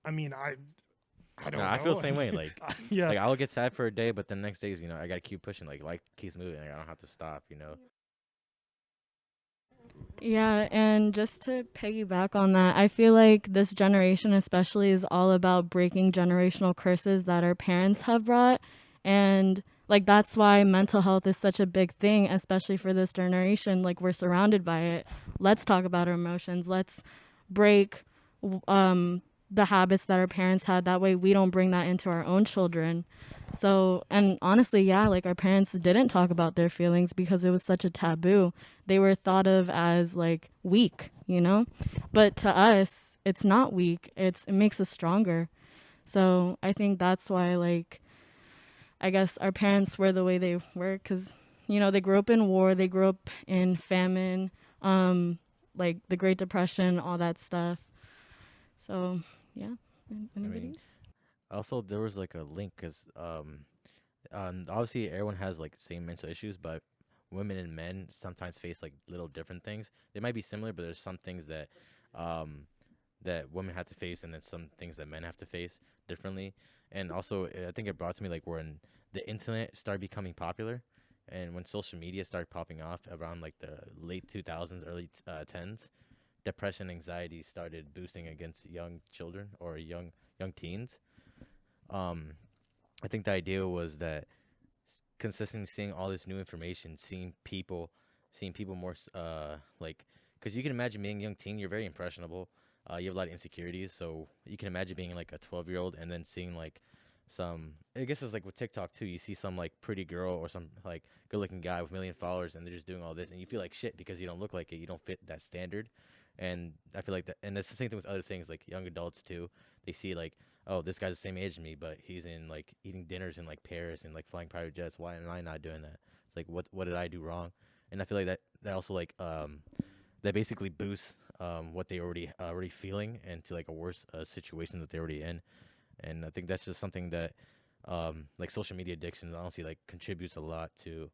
don't know. I feel the same way. Like, yeah. like I'll get sad for a day, but the next day is, I gotta keep pushing. Like life keeps moving. Like, I don't have to stop. Yeah, and just to piggyback on that, I feel like this generation especially is all about breaking generational curses that our parents have brought. And like that's why mental health is such a big thing, especially for this generation. Like we're surrounded by it. Let's talk about our emotions. Let's break the habits that our parents had. That way we don't bring that into our own children. So, and honestly, yeah, like our parents didn't talk about their feelings because it was such a taboo. They were thought of as like weak, but to us, it's not weak. It makes us stronger. So I think that's why, like, I guess our parents were the way they were because, they grew up in war, they grew up in famine, like the Great Depression, all that stuff. So, yeah. Also, there was like a link because obviously everyone has like same mental issues, but women and men sometimes face like little different things. They might be similar, but there's some things that that women have to face, and then some things that men have to face differently. And also, I think it brought to me like when the internet started becoming popular, and when social media started popping off around like the late 2000s, early 10s, depression, anxiety started boosting against young children or young teens. I think the idea was that consistently seeing all this new information, seeing people more like, because you can imagine being a young teen, you're very impressionable. You have a lot of insecurities, so you can imagine being like a 12-year-old and then seeing like some, I guess it's like with TikTok too, you see some like pretty girl or some like good-looking guy with 1 million followers and they're just doing all this, and you feel like shit because you don't look like it, you don't fit that standard. And I feel like that, and that's the same thing with other things like young adults too. They see like, oh, this guy's the same age as me, but he's in like eating dinners in like Paris and like flying private jets. Why am I not doing that? It's like, what did I do wrong? And I feel like that also like that basically boosts what they already feeling into like a worse situation that they're already in. And I think that's just something that like social media addiction honestly like contributes a lot to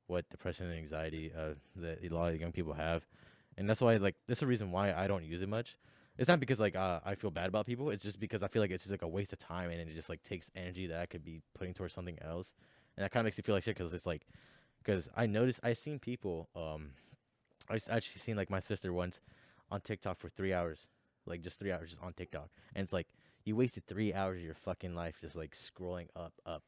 what depression and anxiety that a lot of young people have. And that's why like that's the reason why I don't use it much. It's not because like I feel bad about people. It's just because I feel like it's just like a waste of time, and it just like takes energy that I could be putting towards something else. And that kind of makes me feel like shit because it's like, because I seen people actually seen like my sister once on TikTok for 3 hours, like just 3 hours just on TikTok, and it's like you wasted 3 hours of your fucking life just like scrolling up,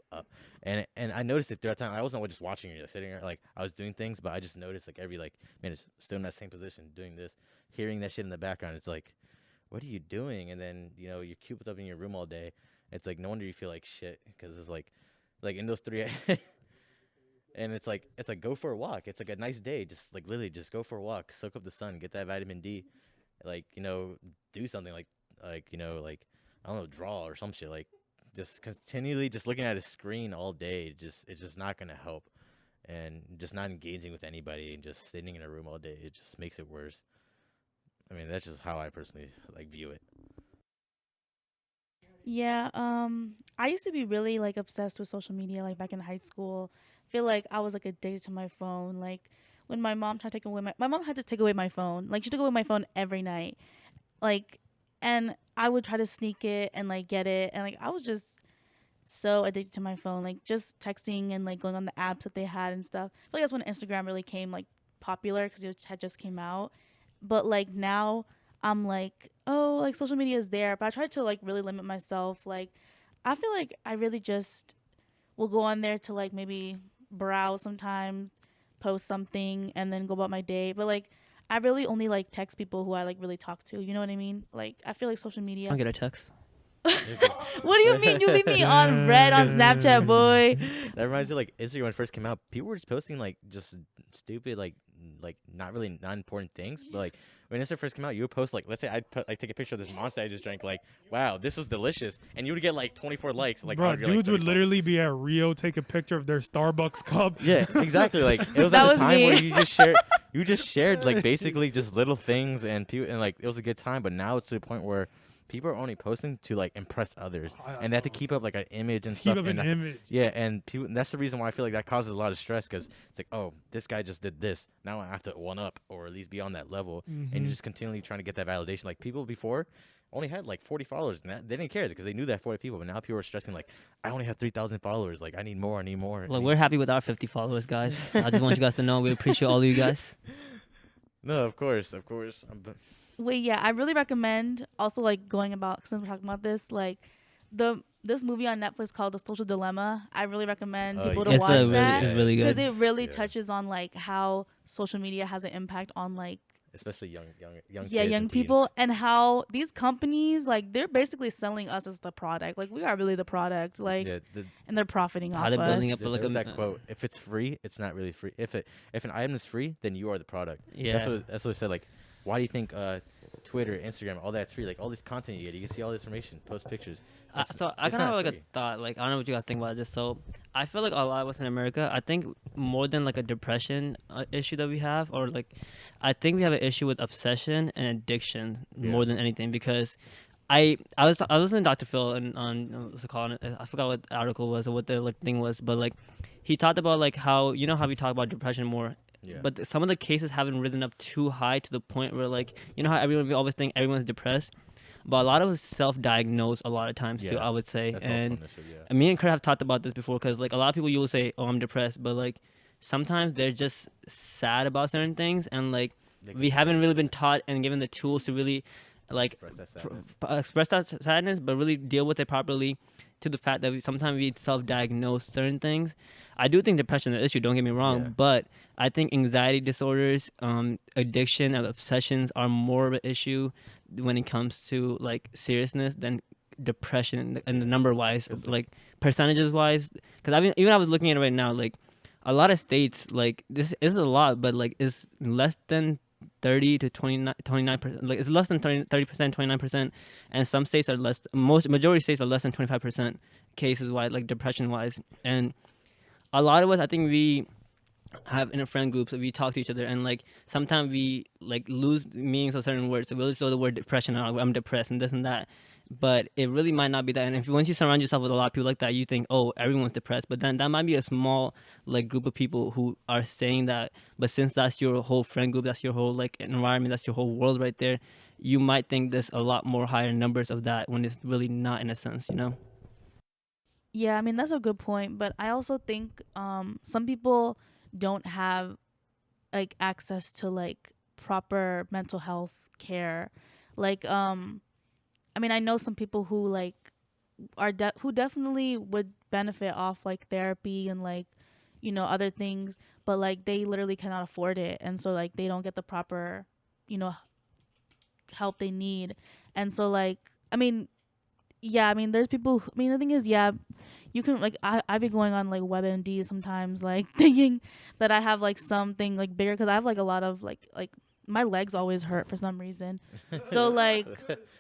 and I noticed it throughout time. I wasn't just watching it, sitting there, like I was doing things, but I just noticed like every like minute still in that same position doing this, hearing that shit in the background. It's like, what are you doing? And then you're cooped up in your room all day. It's like no wonder you feel like shit because it's like in those 3 and it's like go for a walk. It's like a nice day, just like literally just go for a walk, soak up the sun, get that vitamin D, like do something like I don't know, draw or some shit. Like just continually just looking at a screen all day, it's just not gonna help. And just not engaging with anybody and just sitting in a room all day, it just makes it worse. I mean, that's just how I personally like view it. Yeah, I used to be really like obsessed with social media like back in high school. Feel like I was like addicted to my phone. Like when my mom tried to take away my mom had to take away my phone. Like she took away my phone every night. Like, and I would try to sneak it and like get it, and like I was just so addicted to my phone, like just texting and like going on the apps that they had and stuff. I feel like that's when Instagram really came like popular because it had just came out. But like now I'm like, oh, like social media is there, but I try to like really limit myself. Like I feel like I really just will go on there to like maybe browse sometimes, post something, and then go about my day. But like I really only like text people who I like really talk to. You know what I mean? Like I feel like social media. I don't get a text. What do you mean? You leave me on red on Snapchat, boy. That reminds me, like Instagram when it first came out, people were just posting like just stupid, like not important things. But like when Instagram first came out, you would post like, let's say I'd like take a picture of this monster I just drank, like, wow, this was delicious, and you would get like 24 likes. Like, bro, dudes would literally be at Rio, take a picture of their Starbucks cup. Yeah, exactly. Like it was That at a was time me. where you just shared like basically just little things, and people, and like it was a good time. But now it's to the point where people are only posting to like impress others, I and they have to know. keep up like an image and Keep stuff. up And an image. yeah, and people. That's the reason why I feel like that causes a lot of stress because it's like, oh, this guy just did this. Now I have to one up or at least be on that level, and Mhm. you're just continually trying to get that validation. Like people before only had like 40 followers, and they didn't care because they knew that 40 people. But now people are stressing like, I only have 3,000 followers. Like I need more. I need more. Look, we're happy with our 50 followers, guys. I just want you guys to know we appreciate all of you guys. No, of course. Wait, yeah, I really recommend also like going about, since we're talking about this, like this movie on Netflix called The Social Dilemma. I really recommend people to It's watch really, that it's really because good. it really Yeah. touches on like how social media has an impact on like Especially young kids young and people teens. and how these companies like they're basically selling us as the product. Like we are really the product. Like Yeah, and they're profiting How off they're building us. up like there was a- that quote: "If it's free, it's not really free. If an item is free, then you are the product." Yeah. That's what it said. Like, why do you think Twitter, Instagram, all that's free? Like all this content you get, you can see all this information, post pictures. So I it's kind of have not like a free. thought. Like I don't know what you guys think about this. So I feel like a lot of us in America, I think more than like a depression issue that we have, or like, I think we have an issue with obsession and addiction more than anything because. I was listening to Dr. Phil and on what's it called? I forgot what the article was or what the like thing was, but like he talked about like how how we talk about depression more, Yeah. but some of the cases haven't risen up too high to the point where like how everyone we always think everyone's depressed, but a lot of us self-diagnose a lot of times too. Yeah, I would say, That's and also an issue. Yeah. me and Kurt have talked about this before because like a lot of people you will say, "Oh, I'm depressed," but like sometimes they're just sad about certain things, and like They we can haven't say really been taught and given the tools to really like express that sadness. express that sadness, but really deal with it properly. To the fact that sometimes we self-diagnose certain things. I do think depression is an issue. Don't get me wrong, Yeah. but I think anxiety disorders, addiction, and obsessions are more of an issue when it comes to like seriousness than depression and the number wise, It's like percentages wise. Because even I was looking at it right now, like a lot of states, like this is a lot, but like it's less than 30 to 29%, like it's less than 30%, 29%, and some states are less, majority states are less than 25% cases wise, like depression wise. And a lot of us, I think we have in a friend groups, we talk to each other, and like sometimes we like lose meanings of certain words. So we'll just throw the word depression out, I'm depressed and this and that, but it really might not be that. And if once you surround yourself with a lot of people like that, you think, oh, everyone's depressed, but then that might be a small like group of people who are saying that. But since that's your whole friend group, that's your whole like environment, that's your whole world right there, you might think there's a lot more higher numbers of that when it's really not, in a sense. Yeah, I mean that's a good point, but I also think some people don't have like access to like proper mental health care. Like I mean I know some people who like are who definitely would benefit off like therapy and like other things, but like they literally cannot afford it, and so like they don't get the proper you know help they need. And so like I mean yeah, I mean there's people I mean the thing is, yeah, you can like I be going on like WebMD sometimes like thinking that I have like something like bigger because I have like a lot of like my legs always hurt for some reason. So like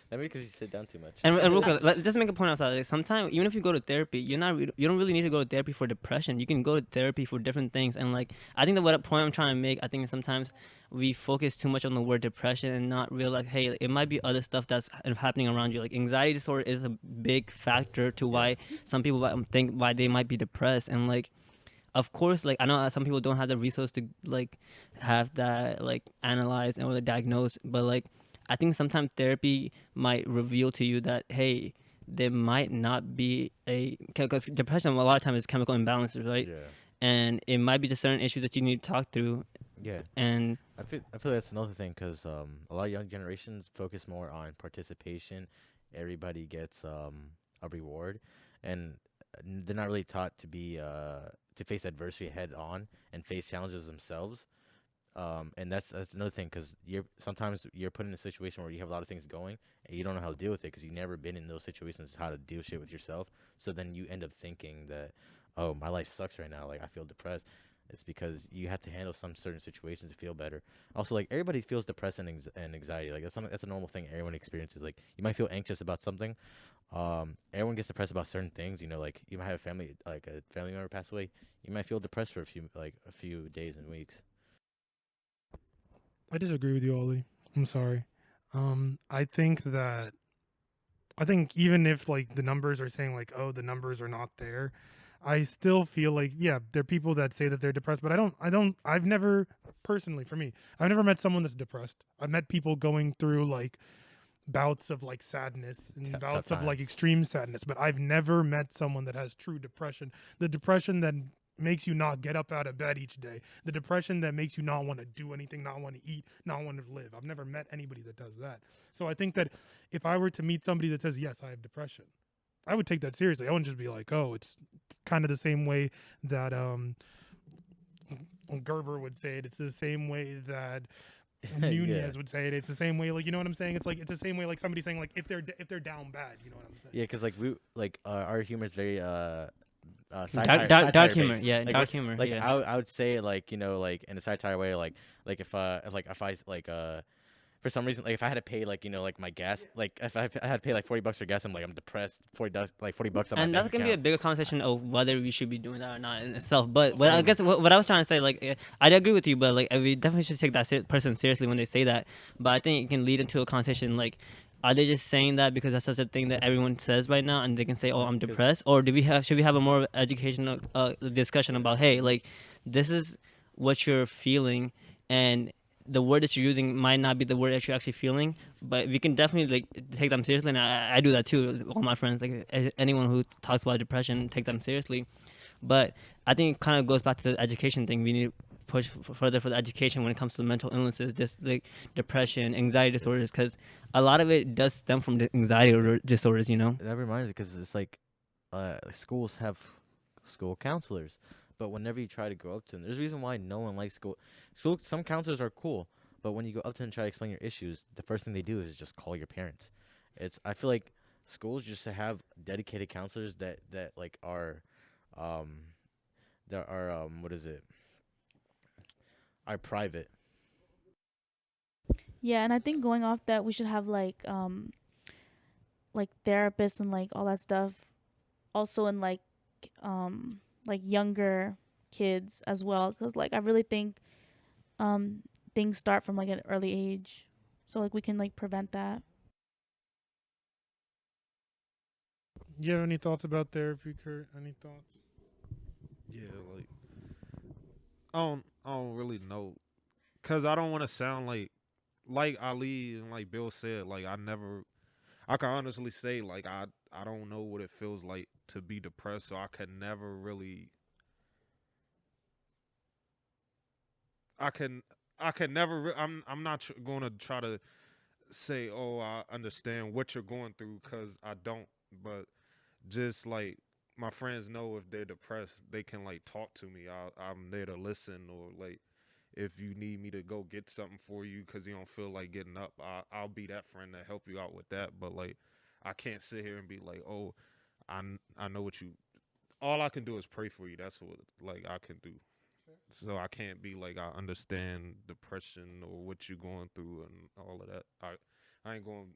That because you sit down too much. And real quick, just make a point outside. Like sometimes, even if you go to therapy, you don't really need to go to therapy for depression. You can go to therapy for different things. And like, I think that what point I'm trying to make, I think is sometimes we focus too much on the word depression and not realize, hey, it might be other stuff that's happening around you. Like anxiety disorder is a big factor to why some people think why they might be depressed. And like, of course, like I know some people don't have the resource to like have that like analyzed or diagnosed, but like I think sometimes therapy might reveal to you that, hey, there might not be because depression a lot of times is chemical imbalances, right? Yeah. And it might be just certain issues that you need to talk through. Yeah. And I feel that's another thing because a lot of young generations focus more on participation. Everybody gets a reward, and they're not really taught to be to face adversity head on and face challenges themselves. And that's another thing because sometimes you're put in a situation where you have a lot of things going and you don't know how to deal with it because you've never been in those situations, how to deal shit with yourself. So then you end up thinking that, oh, my life sucks right now, like I feel depressed. It's because you have to handle some certain situations to feel better. Also, like everybody feels depressed and anxiety. Like that's a normal thing everyone experiences. Like you might feel anxious about something. Everyone gets depressed about certain things. Like you might have a family member pass away. You might feel depressed for a few days and weeks. I disagree with you, Oli. I'm sorry. I think that I think even if like the numbers are saying like, oh, the numbers are not there, I still feel like, yeah, there are people that say that they're depressed, but I've never, personally for me, I've never met someone that's depressed. I've met people going through like bouts of like sadness and Tough bouts of like times. extreme sadness, but I've never met someone that has true depression. The depression that makes you not get up out of bed each day. The depression that makes you not want to do anything, not want to eat, not want to live. I've never met anybody that does that. So I think that if I were to meet somebody that says, yes, I have depression, I would take that seriously. I wouldn't just be like, oh, it's kind of the same way that Gerber would say it. It's the same way that Nunez would say it. It's the same way, like, you know what I'm saying? It's like it's the same way like somebody saying like if they're down bad, you know what I'm saying? Yeah, because like our humor is very Dark humor, based. yeah, Like, dark humor, Like yeah. I would say like like in a satire way like if I like for some reason like if I had to pay like like my gas like if I had to pay like $40 for gas, I'm like I'm depressed. $40 on And my that's bank gonna be a account. bigger conversation of whether we should be doing that or not in itself. But I guess what I was trying to say, like, I agree with you, but like, we definitely should take that person seriously when they say that. But I think it can lead into a conversation like, are they just saying that because that's such a thing that everyone says right now, and they can say, "Oh, I'm 'Cause- depressed," or should we have a more educational discussion about, hey, like, this is what you're feeling, and the word that you're using might not be the word that you're actually feeling, but we can definitely like take them seriously, and I do that too. All my friends, like anyone who talks about depression, take them seriously. But I think it kind of goes back to the education thing. We need to push further for the education when it comes to mental illnesses, just like depression, anxiety disorders, because a lot of it does stem from the anxiety disorders. You know. That reminds me because it's like schools have school counselors, but whenever you try to go up to them, there's a reason why no one likes school. Some counselors are cool, but when you go up to them and try to explain your issues, the first thing they do is just call your parents. I feel like schools just to have dedicated counselors that like are um what is it, are private. Yeah, and I think going off that, we should have like therapists and like all that stuff also in like younger kids as well, because like I really think um things start from like an early age, so like we can like prevent that. Do you have any thoughts about therapy, Kurt? Any thoughts? Yeah, like I don't really know, cause I don't want to sound like Ali and like Bill said. Like I can honestly say like I don't know what it feels like to be depressed, so I can never really I can I can never I'm not going to try to say, oh, I understand what you're going through, because I don't. But just like my friends know if they're depressed, they can like talk to me. I'm there to listen, or like if you need me to go get something for you because you don't feel like getting up, I'll be that friend to help you out with that. But like I can't sit here and be like, oh, I know what you. All I can do is pray for you. That's what like I can do. So I can't be like I understand depression or what you're going through and all of that. I ain't going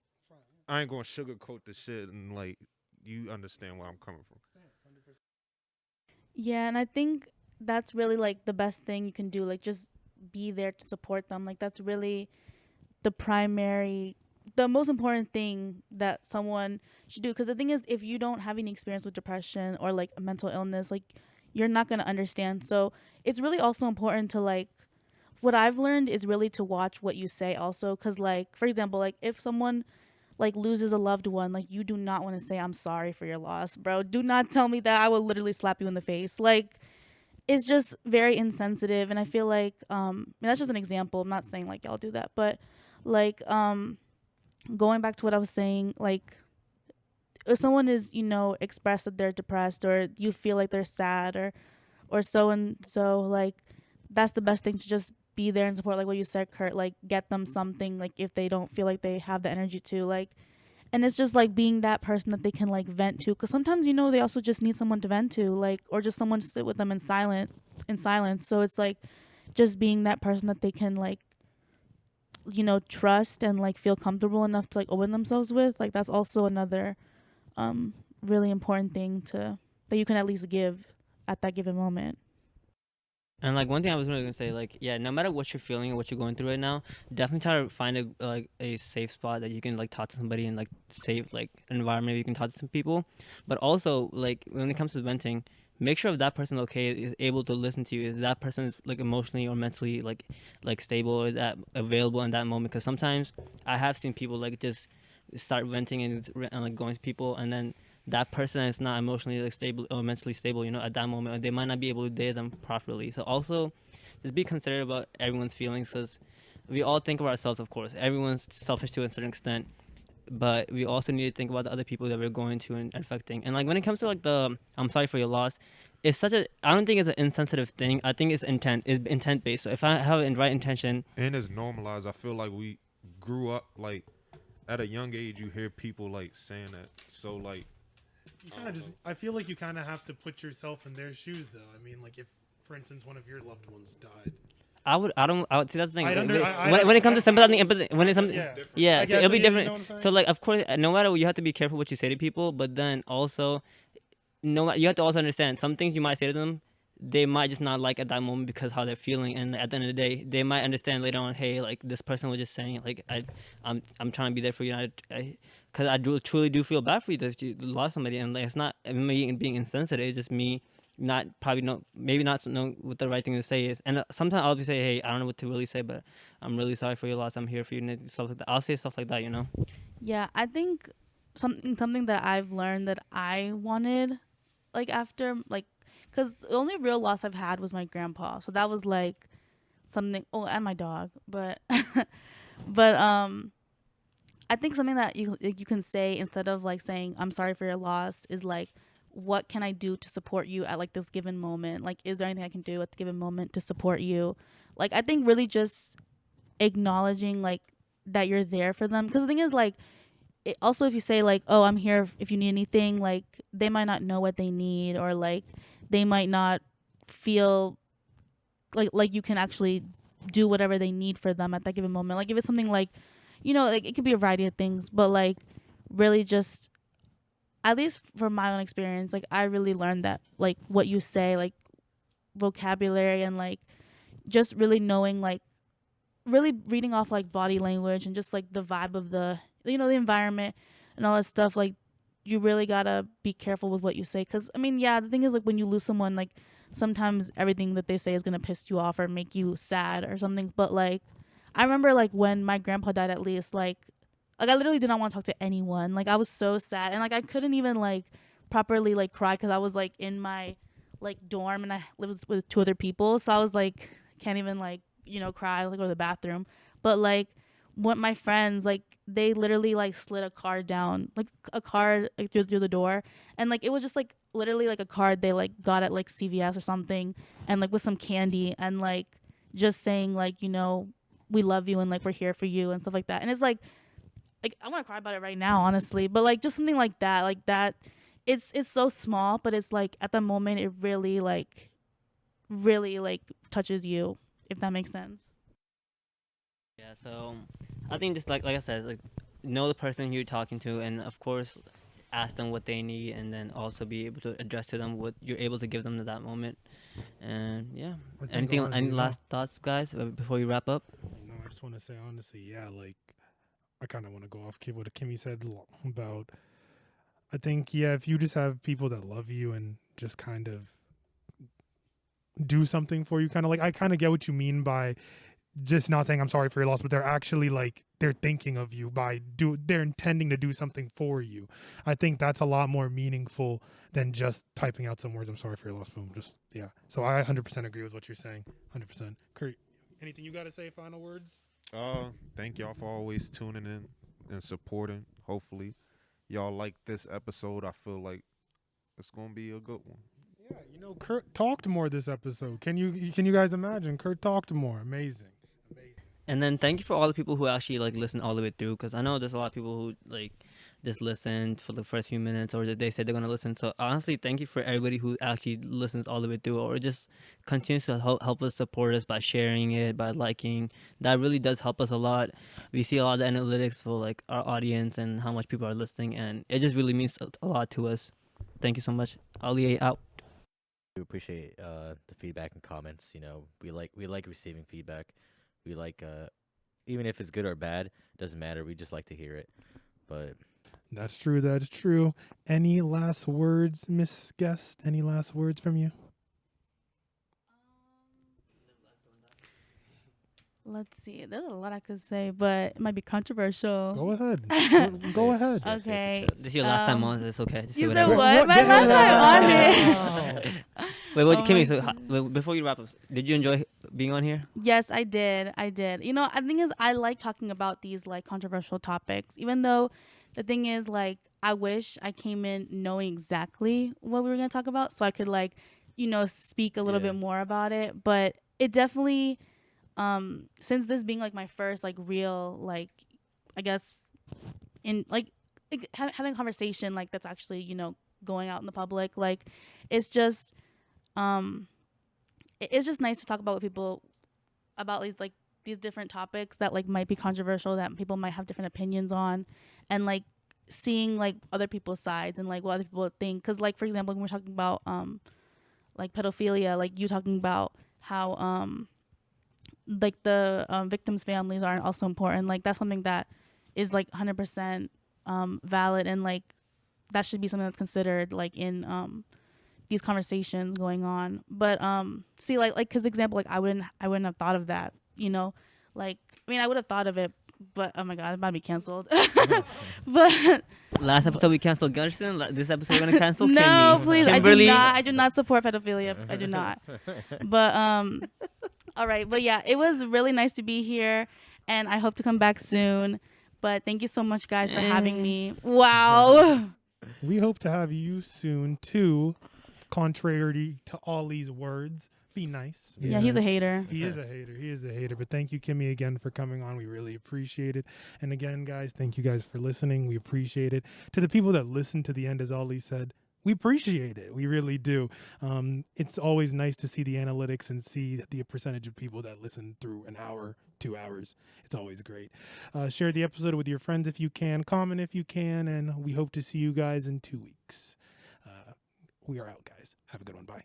I ain't going to sugarcoat the shit, and like you understand where I'm coming from. Yeah, and I think that's really like the best thing you can do, like just be there to support them. Like that's really the most important thing that someone should do, because the thing is, if you don't have any experience with depression or like a mental illness, like you're not going to understand. So it's really also important to like, what I've learned is really to watch what you say also, because like for example, like if someone like loses a loved one, like you do not want to say I'm sorry for your loss, bro. Do not tell me that. I will literally slap you in the face. Like it's just very insensitive, and I feel like that's just an example. I'm not saying like y'all do that, but like going back to what I was saying, like if someone is, expressed that they're depressed, or you feel like they're sad, or so and so, like that's the best thing, to just be there and support, like what you said, Kurt, like get them something, like if they don't feel like they have the energy to, like, and it's just like being that person that they can like vent to, because sometimes they also just need someone to vent to, like, or just someone to sit with them in silence. So it's like just being that person that they can like trust and like feel comfortable enough to like open themselves with, like that's also another really important thing to that you can at least give at that given moment. And like one thing I was really gonna say, like, yeah, no matter what you're feeling or what you're going through right now, definitely try to find a safe spot that you can like talk to somebody and like safe like environment where you can talk to some people. But also like when it comes to venting, make sure if that person okay is able to listen to you, if that person is like emotionally or mentally like stable or that available in that moment. Because sometimes I have seen people like just start venting and like going to people, and then that person is not emotionally like stable or mentally stable, you know, at that moment, or they might not be able to date them properly. So also just be considerate about everyone's feelings, because we all think of ourselves, of course. Everyone's selfish to a certain extent, but we also need to think about the other people that we're going to and affecting. And like when it comes to like the I'm sorry for your loss, it's such a I don't think it's an insensitive thing. I think it's intent based. So if I have the right intention, And it's normalized. I feel like we grew up like at a young age. You hear people like saying that. So like You kind of just. I feel like you kind of have to put yourself in their shoes, though. I mean, like if, for instance, one of your loved ones died. I would see that's the thing. When When it comes to sympathizing, empathy, when it comes, Yeah. yeah, I guess it'll be you different. know what I'm saying? So like, of course, no matter what, you have to be careful what you say to people, but then also, you have to also understand some things you might say to them, they might just not like at that moment because how they're feeling, and at the end of the day, they might understand later on. Hey, like this person was just saying, like I'm trying to be there for you, and because I do truly do feel bad for you that you lost somebody, and like it's not me being insensitive, it's just me not probably know maybe not know what the right thing to say is. And sometimes I'll be say, hey, I don't know what to really say, but I'm really sorry for your loss, I'm here for you, and stuff like that. I'll say stuff like that, you know. Yeah, I think something that I've learned that I wanted, like after like, cause the only real loss I've had was my grandpa. So that was like something. Oh, and my dog, but but I think something that you can say instead of like saying I'm sorry for your loss is like, what can I do to support you at like this given moment? Like, is there anything I can do at the given moment to support you? Like, I think really just acknowledging like that you're there for them. Because the thing is like, also if you say like, oh, I'm here if you need anything, like they might not know what they need, or like they might not feel like you can actually do whatever they need for them at that given moment. Like if it's something like, you know, like it could be a variety of things, but like really just, at least from my own experience, like I really learned that like what you say, like vocabulary, and like just really knowing, like really reading off like body language and just like the vibe of the, you know, the environment and all that stuff. Like you really gotta be careful with what you say, because I mean, yeah, the thing is like when you lose someone, like sometimes everything that they say is gonna piss you off or make you sad or something. But like I remember like when my grandpa died, at least like I literally did not want to talk to anyone. Like I was so sad, and like I couldn't even like properly like cry because I was like in my like dorm and I lived with two other people, so I was like can't even like, you know, cry, like go to the bathroom. But like what my friends, like they literally like slid a card down, like a card like through the door, and like it was just like literally like a card they like got at like CVS or something, and like with some candy, and like just saying like, you know, we love you and like we're here for you and stuff like that. And it's like I want to cry about it right now, honestly, but like just something like that, it's so small, but it's like at the moment it really like touches you, if that makes sense. Yeah, so I think just like I said, like know the person you're talking to, and of course ask them what they need, and then also be able to address to them what you're able to give them at that moment. And yeah, I think anything, honestly, any no. last thoughts, guys, before we wrap up? No, I just want to say honestly, yeah, like I kind of want to go off what Kimmy said about. I think yeah, if you just have people that love you and just kind of do something for you, kind of like I kind of get what you mean by just not saying I'm sorry for your loss, but they're actually like they're thinking of you they're intending to do something for you. I think that's a lot more meaningful than just typing out some words. I'm sorry for your loss. Boom. Just yeah. So I 100% agree with what you're saying. 100%. Kurt, anything you got to say? Final words. Thank y'all for always tuning in and supporting. Hopefully, y'all like this episode. I feel like it's gonna be a good one. Yeah, you know, Kurt talked more this episode. Can you guys imagine? Kurt talked more. Amazing. And then thank you for all the people who actually like listen all the way through, because I know there's a lot of people who like just listened for the first few minutes, or that they said they're gonna listen. So honestly, thank you for everybody who actually listens all the way through, or just continues to help us support us by sharing it, by liking. That really does help us a lot. We see a lot of the analytics for like our audience and how much people are listening, and it just really means a lot to us. Thank you so much. Ali out. We appreciate the feedback and comments. You know, we like receiving feedback. We like even if it's good or bad, doesn't matter. We just like to hear it. But That's true. That's true. Any last words, Miss Guest? Any last words from you? Let's see. There's a lot I could say, but it might be controversial. Go ahead. Go ahead. Yes, Okay. This is your last time on. It's okay. Just say You said whatever. what? My last time on it. Wait, what, Oh Kimmy? my So, before you wrap up, did you enjoy being on here? Yes, I did. You know, the thing is, I like talking about these like controversial topics, even though the thing is, like, I wish I came in knowing exactly what we were gonna talk about, so I could like, you know, speak a little Yeah. bit more about it. But it definitely, since this being like my first like real like, I guess, in like having a conversation like that's actually, you know, going out in the public, like, it's just, it's just nice to talk about with people about these different topics that like might be controversial, that people might have different opinions on, and like seeing like other people's sides and like what other people think. Because like, for example, when we're talking about like pedophilia, like you talking about how like the victims' families are also important, like that's something that is like 100% valid, and like that should be something that's considered like in these conversations going on. But see, like because example, like I wouldn't have thought of that, you know, like, I mean, I would have thought of it, but oh my god, I'm about to be canceled. But Last episode we canceled Gunson. This episode we're gonna cancel no, Kimmy. please, Kimberly. I do not support pedophilia. I do not. But all right, but yeah, it was really nice to be here, and I hope to come back soon. But thank you so much, guys, for having me. Wow. We hope to have you soon too. Contrary to all these words, be nice. Be Yeah, he's a nice. hater. He is a hater. He is a hater. But thank you, Kimmy, again for coming on. We really appreciate it. And again, guys, thank you guys for listening. We appreciate it. To the people that listened to the end, as Ollie said, we appreciate it. We really do. It's always nice to see the analytics and see the percentage of people that listen through an hour, 2 hours. It's always great. Share the episode with your friends if you can. Comment if you can. And we hope to see you guys in 2 weeks. We are out, guys. Have a good one. Bye.